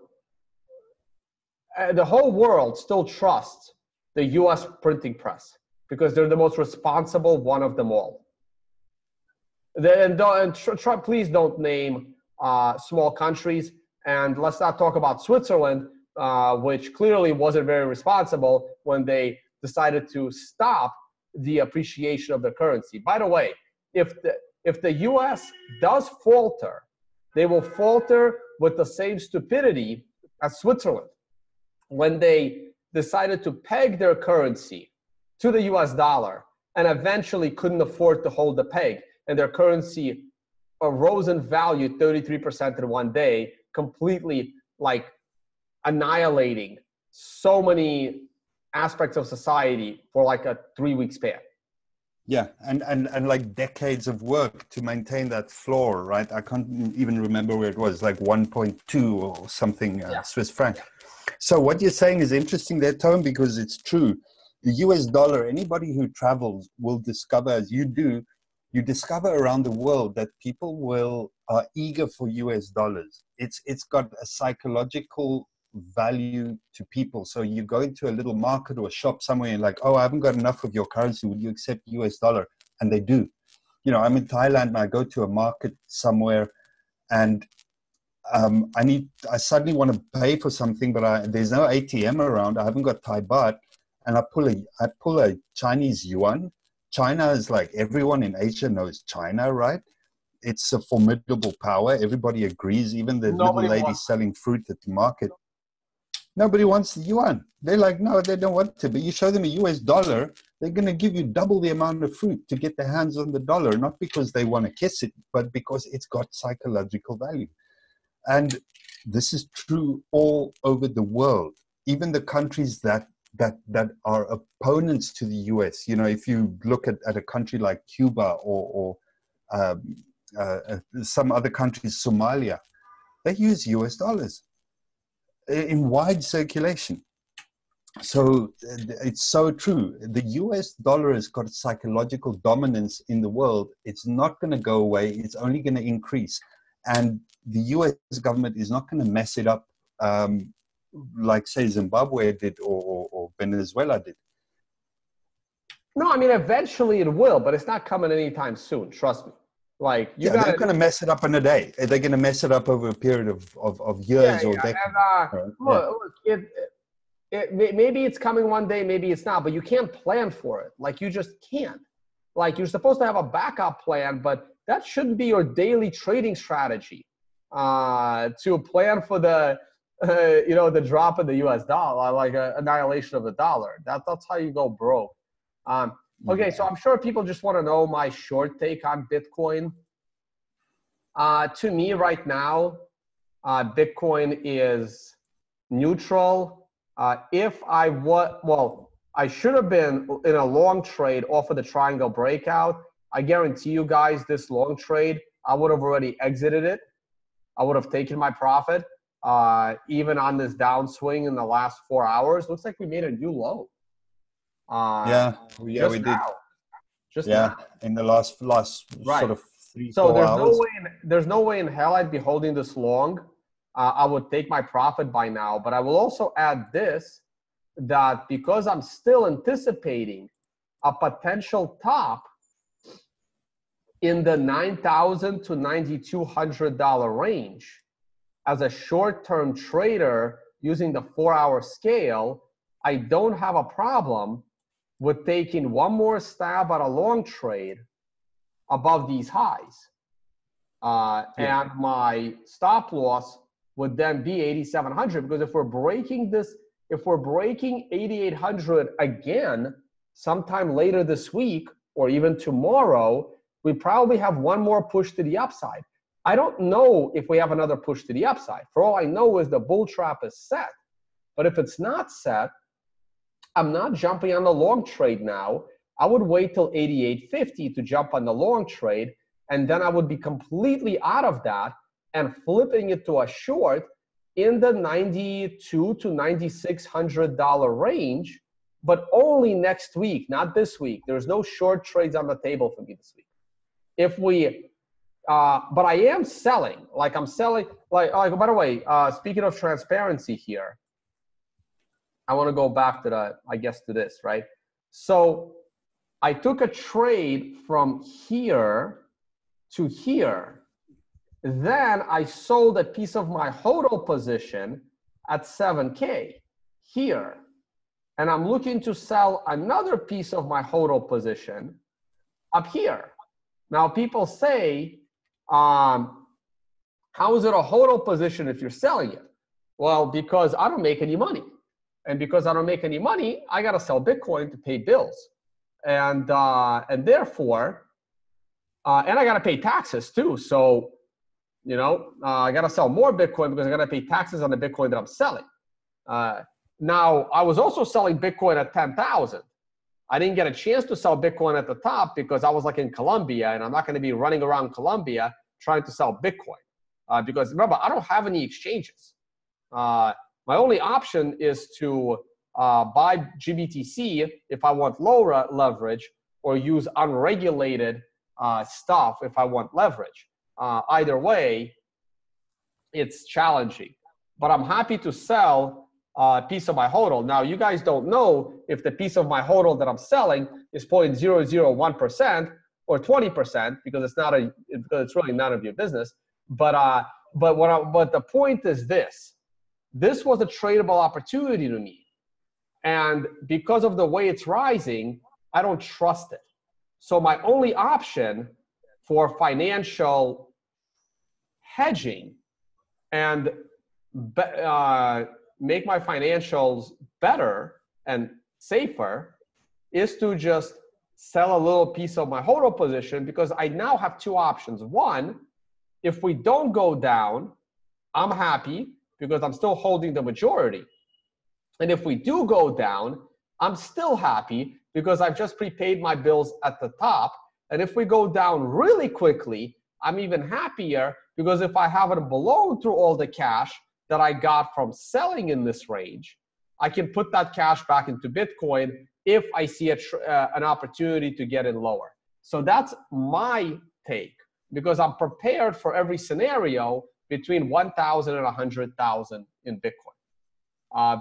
the whole world still trusts the US printing press because they're the most responsible one of them all. Please don't name small countries, and let's not talk about Switzerland, which clearly wasn't very responsible when they decided to stop the appreciation of their currency. By the way, if the US does falter, they will falter with the same stupidity as Switzerland when they decided to peg their currency to the US dollar and eventually couldn't afford to hold the peg, and their currency rose in value 33% in one day, completely like annihilating so many aspects of society for like a 3-week span. Yeah, and like decades of work to maintain that floor, right? I can't even remember where it was, like 1.2 or something Swiss franc. So what you're saying is interesting there, Tone, because it's true. The US dollar, anybody who travels will discover, as you do, you discover around the world that people are eager for US dollars. It's got a psychological value to people. So you go into a little market or a shop somewhere and like, oh, I haven't got enough of your currency. Would you accept US dollar? And they do. You know, I'm in Thailand and I go to a market somewhere and I suddenly want to pay for something, but there's no ATM around. I haven't got Thai baht, and I pull a Chinese yuan. China is like, everyone in Asia knows China, right? It's a formidable power. Everybody agrees. Even the little lady selling fruit at the market. Nobody wants the yuan. They're like, no, they don't want to. But you show them a US dollar, they're going to give you double the amount of fruit to get their hands on the dollar, not because they want to kiss it, but because it's got psychological value. And this is true all over the world. Even the countries that are opponents to the US, you know, if you look at a country like Cuba or some other countries, Somalia, they use US dollars in wide circulation. So it's so true. The US dollar has got psychological dominance in the world. It's not going to go away. It's only going to increase. And the US government is not going to mess it up like, say, Zimbabwe did or Venezuela did. No, I mean, eventually it will, but it's not coming anytime soon. Trust me. Like, they're going to mess it up in a day. They're going to mess it up over a period of years or decades. And, look, maybe it's coming one day, maybe it's not, but you can't plan for it. Like, you just can't. Like, you're supposed to have a backup plan, but that shouldn't be your daily trading strategy to plan for the, the drop in the US dollar, like annihilation of the dollar. That's how you go broke. Okay, so I'm sure people just want to know my short take on Bitcoin. To me right now, Bitcoin is neutral. I should have been in a long trade off of the triangle breakout. I guarantee you guys this long trade, I would have already exited it. I would have taken my profit. Even on this downswing in the last 4 hours, looks like we made a new low. We did. Just now. In the last right. sort of 3-4 so hours. There's no way in hell I'd be holding this long. I would take my profit by now, but I will also add this, that because I'm still anticipating a potential top in the $9,000 to $9,200 range, as a short-term trader using the 4-hour scale, I don't have a problem with taking one more stab at a long trade above these highs. And my stop loss would then be 8,700, because if we're breaking 8,800 again, sometime later this week or even tomorrow, we probably have one more push to the upside. I don't know if we have another push to the upside. For all I know is the bull trap is set. But if it's not set, I'm not jumping on the long trade now. I would wait till 88.50 to jump on the long trade, and then I would be completely out of that and flipping it to a short in the $9,200 to $9,600 range, but only next week, not this week. There's no short trades on the table for me this week. But I am selling. Like, I'm selling. Like by the way, speaking of transparency here, I want to go back to this, right? So I took a trade from here to here. Then I sold a piece of my HODL position at 7K here. And I'm looking to sell another piece of my HODL position up here. Now, people say, how is it a HODL position if you're selling it? Well, because I don't make any money. And because I don't make any money, I got to sell Bitcoin to pay bills. And therefore, and I got to pay taxes too. So, I got to sell more Bitcoin because I got to pay taxes on the Bitcoin that I'm selling. Now, I was also selling Bitcoin at 10,000. I didn't get a chance to sell Bitcoin at the top because I was like in Colombia, and I'm not going to be running around Colombia trying to sell Bitcoin. Because remember, I don't have any exchanges. My only option is to buy GBTC if I want low leverage, or use unregulated stuff if I want leverage. Either way, it's challenging. But I'm happy to sell a piece of my HODL. Now, you guys don't know if the piece of my HODL that I'm selling is 0.001% or 20% because it's really none of your business. But the point is this: this was a tradable opportunity to me, and because of the way it's rising, I don't trust it. So my only option for financial hedging and make my financials better and safer is to just sell a little piece of my HODL position, because I now have two options. One, if we don't go down, I'm happy because I'm still holding the majority. And if we do go down, I'm still happy because I've just prepaid my bills at the top. And if we go down really quickly, I'm even happier because if I haven't blown through all the cash that I got from selling in this range, I can put that cash back into Bitcoin if I see an opportunity to get in lower. So that's my take, because I'm prepared for every scenario between 1,000 and 100,000 in Bitcoin.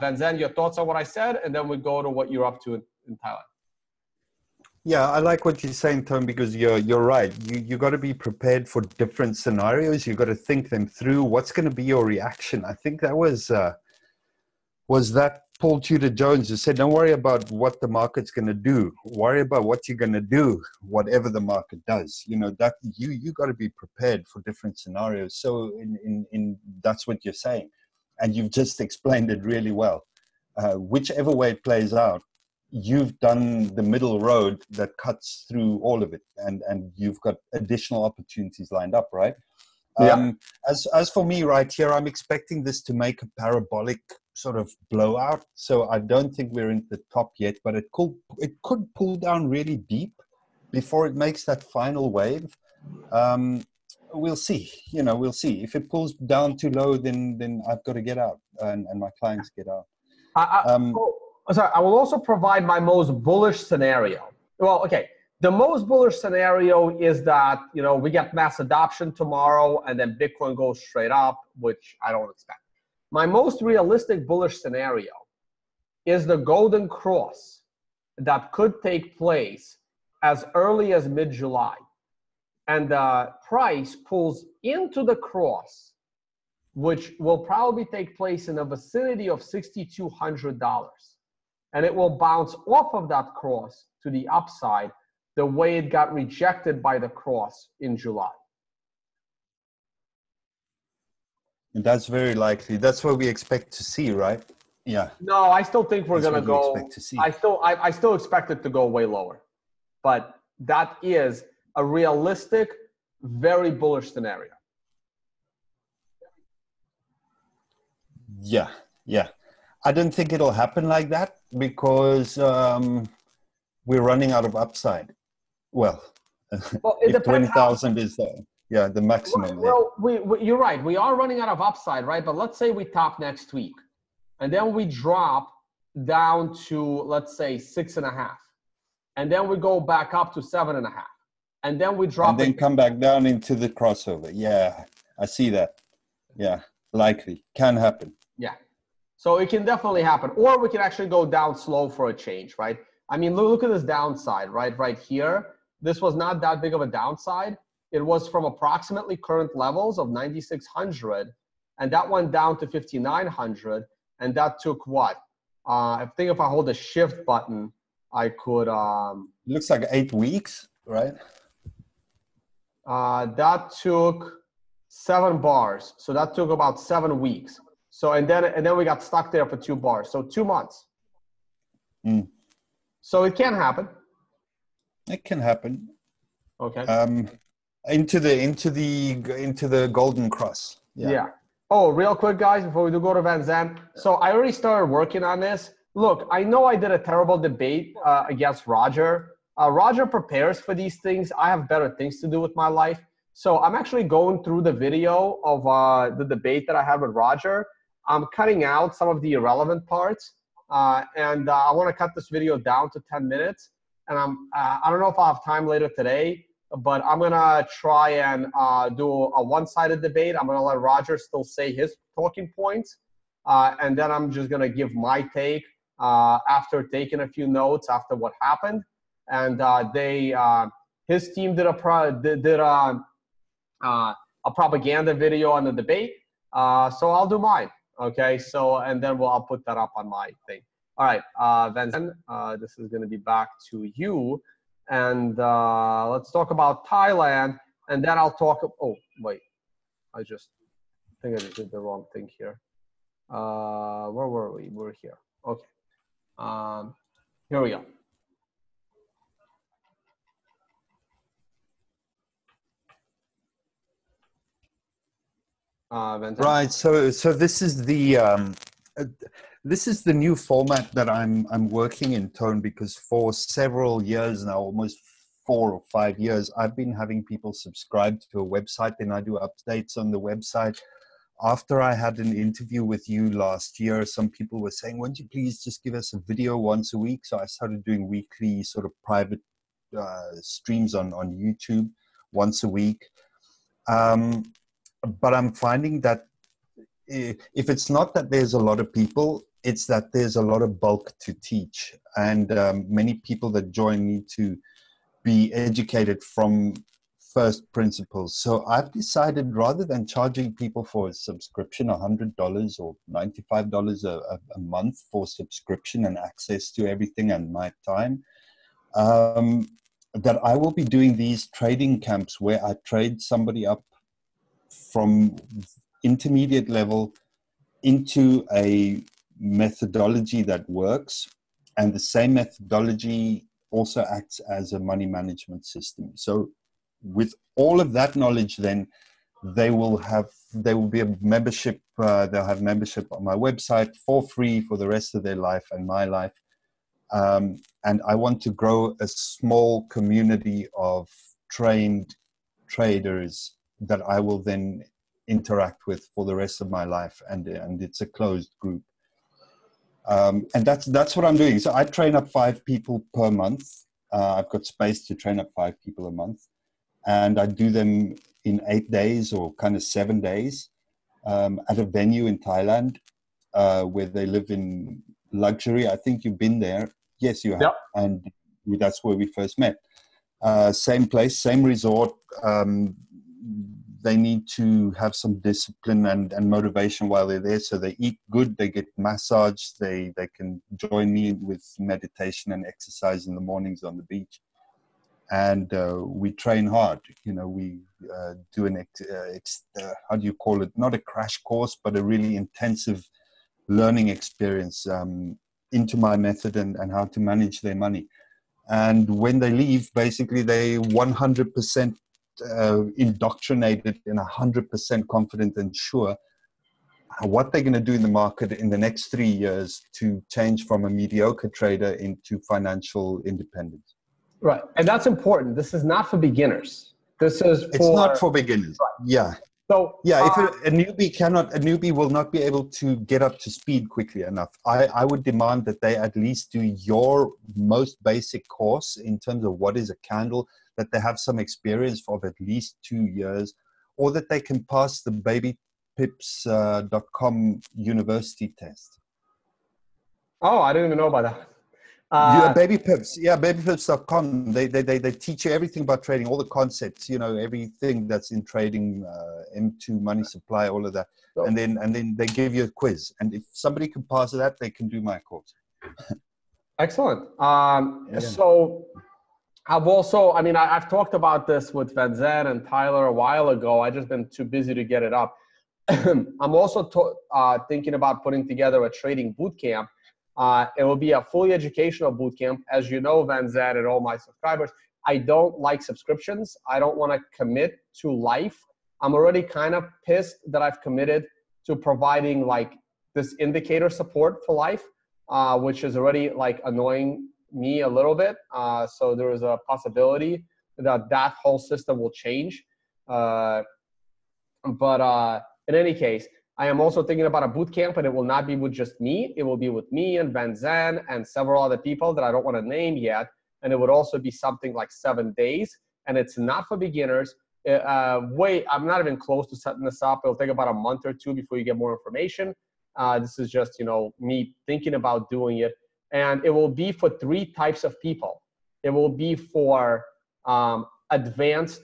Venzen, your thoughts on what I said, and then we go to what you're up to in Thailand. Yeah, I like what you're saying, Tom, because you're right. You got to be prepared for different scenarios. You got to think them through. What's going to be your reaction? I think that was that Paul Tudor Jones who said, "Don't worry about what the market's going to do. Worry about what you're going to do, whatever the market does." You know that you got to be prepared for different scenarios. So in that's what you're saying, and you've just explained it really well. Whichever way it plays out, you've done the middle road that cuts through all of it, and you've got additional opportunities lined up, right? Yeah. As for me right here, I'm expecting this to make a parabolic sort of blowout. So I don't think we're in the top yet, but it could pull down really deep before it makes that final wave. We'll see. We'll see. If it pulls down too low, then I've got to get out, and my clients get out. Sorry, I will also provide my most bullish scenario. Well, okay. The most bullish scenario is that, we get mass adoption tomorrow and then Bitcoin goes straight up, which I don't expect. My most realistic bullish scenario is the golden cross that could take place as early as mid-July. And the price pulls into the cross, which will probably take place in the vicinity of $6,200. And it will bounce off of that cross to the upside the way it got rejected by the cross in July. And that's very likely. That's what we expect to see, right? Yeah. No, I still think we're going to go. Expect to see. I still expect it to go way lower. But that is a realistic, very bullish scenario. Yeah. I don't think it'll happen like that because we're running out of upside. Well if 20,000 is the maximum. Well, you're right. We are running out of upside, right? But let's say we top next week, and then we drop down to, let's say, 6.5, and then we go back up to 7.5, and then we drop. And then come back down into the crossover. Yeah, I see that. Yeah, likely can happen. Yeah, so it can definitely happen, or we can actually go down slow for a change, right? I mean, look at this downside, right? Right here. This was not that big of a downside. It was from approximately current levels of 9,600, and that went down to 5,900, and that took what? I think if I hold the shift button, I could. It looks like 8 weeks, right? That took 7 bars, so that took about 7 weeks. So and then we got stuck there for 2 bars, so 2 months. So it can happen. It can happen. Okay. Into the golden cross. Yeah. Oh, real quick, guys, before we do go to Venzen. So I already started working on this. Look, I know I did a terrible debate against Roger. Roger prepares for these things. I have better things to do with my life. So I'm actually going through the video of the debate that I had with Roger. I'm cutting out some of the irrelevant parts. And I want to cut this video down to 10 minutes. And I don't know if I'll have time later today but I'm gonna try and do a one-sided debate. I'm gonna let Roger still say his talking points, and then I'm just gonna give my take after taking a few notes after what happened. And his team did a propaganda video on the debate, so I'll do mine. Okay, so and then I'll put that up on my thing. All right, Venzen, this is going to be back to you, and let's talk about Thailand, and then I'll talk. Oh wait, I think I just did the wrong thing here. Where were we? We're here. Okay, here we go. Right. So this is the new format that I'm working in, Tone, because for several years now, almost 4 or 5 years, I've been having people subscribe to a website, and I do updates on the website. After I had an interview with you last year, some people were saying, "Why don't you please just give us a video once a week?" So I started doing weekly sort of private streams on YouTube once a week. But I'm finding that if it's not that there's a lot of people, it's that there's a lot of bulk to teach. And many people that join need to be educated from first principles. So I've decided, rather than charging people for a subscription, $100 or $95 a month for subscription and access to everything and my time, that I will be doing these trading camps where I trade somebody up from intermediate level into a methodology that works, and the same methodology also acts as a money management system. So with all of that knowledge, then they will be a membership. They'll have membership on my website for free for the rest of their life and my life. And I want to grow a small community of trained traders that I will then interact with for the rest of my life, and it's a closed group. And that's what I'm doing. So I train up 5 people per month. I've got space to train up 5 people a month, and I do them in 8 days or kind of 7 days at a venue in Thailand where they live in luxury. I think you've been there. Yes, you have. Yep. And that's where we first met. Same place, same resort. They need to have some discipline and motivation while they're there. So they eat good, they get massage, they can join me with meditation and exercise in the mornings on the beach. And we train hard. You know, we do how do you call it? Not a crash course, but a really intensive learning experience into my method and how to manage their money. And when they leave, basically they 100% indoctrinated and 100% confident and sure what they're going to do in the market in the next 3 years to change from a mediocre trader into financial independence. Right. And that's important. This is not for beginners. It's not for beginners. Right. Yeah. So yeah, if a newbie will not be able to get up to speed quickly enough. I would demand that they at least do your most basic course in terms of what is a candle, that they have some experience of at least 2 years, or that they can pass the babypips.com university test. Oh, I didn't even know about that. Babypips, babypips.com. They teach you everything about trading, all the concepts, you know, everything that's in trading, M2 money supply, all of that. So, and then they give you a quiz. And if somebody can pass that, they can do my course. Excellent. So I've also, I've talked about this with Venzen and Tyler a while ago. I've just been too busy to get it up. I'm also thinking about putting together a trading boot camp. It will be a fully educational boot camp. As you know, Venzen and all my subscribers, I don't like subscriptions. I don't want to commit to life. I'm already kind of pissed that I've committed to providing like this indicator support for life, which is already like annoying me a little bit. So there is a possibility that that whole system will change. But in any case, I am also thinking about a boot camp, and it will not be with just me. It will be with me and Venzen and several other people that I don't want to name yet. And it would also be something like 7 days. and it's not for beginners. I'm not even close to setting this up. It'll take about a month or two before you get more information. This is just, me thinking about doing it. And it will be for 3 types of people. It will be for advanced,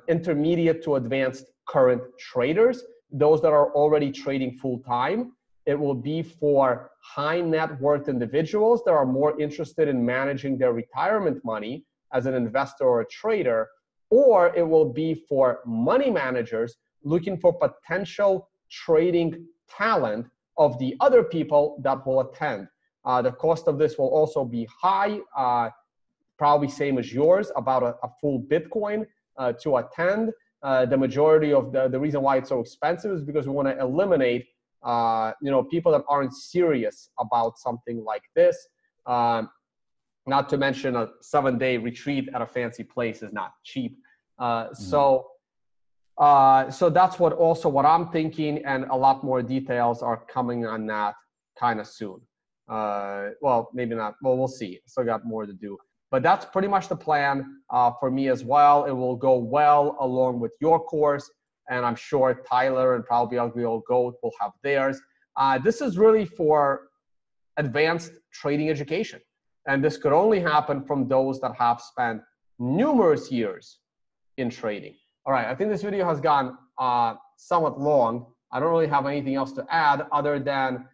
intermediate to advanced current traders, those that are already trading full time. It will be for high net worth individuals that are more interested in managing their retirement money as an investor or a trader, or it will be for money managers looking for potential trading talent of the other people that will attend. The cost of this will also be high, probably same as yours, about a full Bitcoin to attend. The majority of the reason why it's so expensive is because we want to eliminate people that aren't serious about something like this. Not to mention a 7-day retreat at a fancy place is not cheap. So that's what I'm thinking, and a lot more details are coming on that kind of soon. Well, maybe not. Well, we'll see. Still got more to do. But that's pretty much the plan for me as well. It will go well along with your course, and I'm sure Tyler and probably Ugly Old Goat will have theirs. This is really for advanced trading education, and this could only happen from those that have spent numerous years in trading. All right, I think this video has gone somewhat long. I don't really have anything else to add other than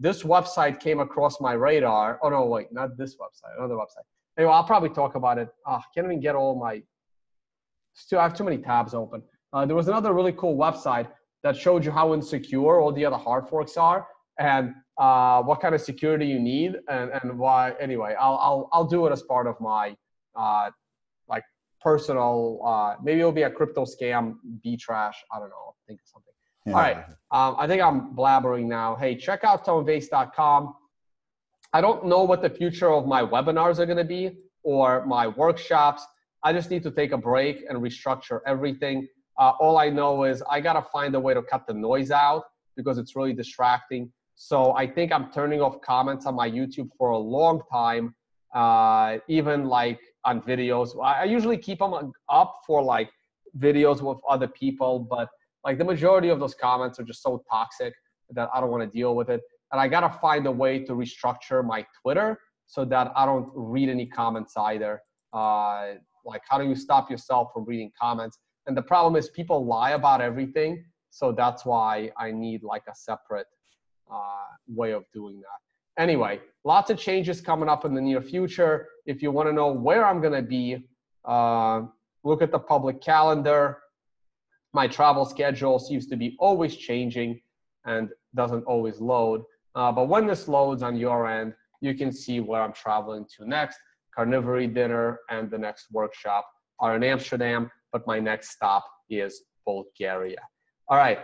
this website came across my radar. Oh, no, wait, not this website, another website. Anyway, I'll probably talk about it. I can't even get all my, I have too many tabs open. There was another really cool website that showed you how insecure all the other hard forks are and what kind of security you need and why. Anyway, I'll do it as part of my like personal, maybe it'll be a crypto scam, B-trash, I don't know, I'll think of something. Yeah. All right, I think I'm blabbering now. Hey, check out tonebase.com. I don't know what the future of my webinars are gonna be or my workshops. I just need to take a break and restructure everything. All I know is I gotta find a way to cut the noise out because it's really distracting. So I think I'm turning off comments on my YouTube for a long time, even like on videos. I usually keep them up for like videos with other people, but like the majority of those comments are just so toxic that I don't want to deal with it. And I got to find a way to restructure my Twitter so that I don't read any comments either. Like how do you stop yourself from reading comments? And the problem is people lie about everything. So that's why I need like a separate way of doing that. Anyway, lots of changes coming up in the near future. If you want to know where I'm going to be, look at the public calendar. My travel schedule seems to be always changing and doesn't always load. But when this loads on your end, you can see where I'm traveling to next. Carnivory dinner and the next workshop are in Amsterdam, but my next stop is Bulgaria. All right,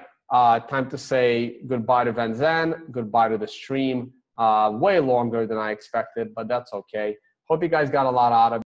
time to say goodbye to Venzen, goodbye to the stream. Way longer than I expected, but that's okay. Hope you guys got a lot out of it.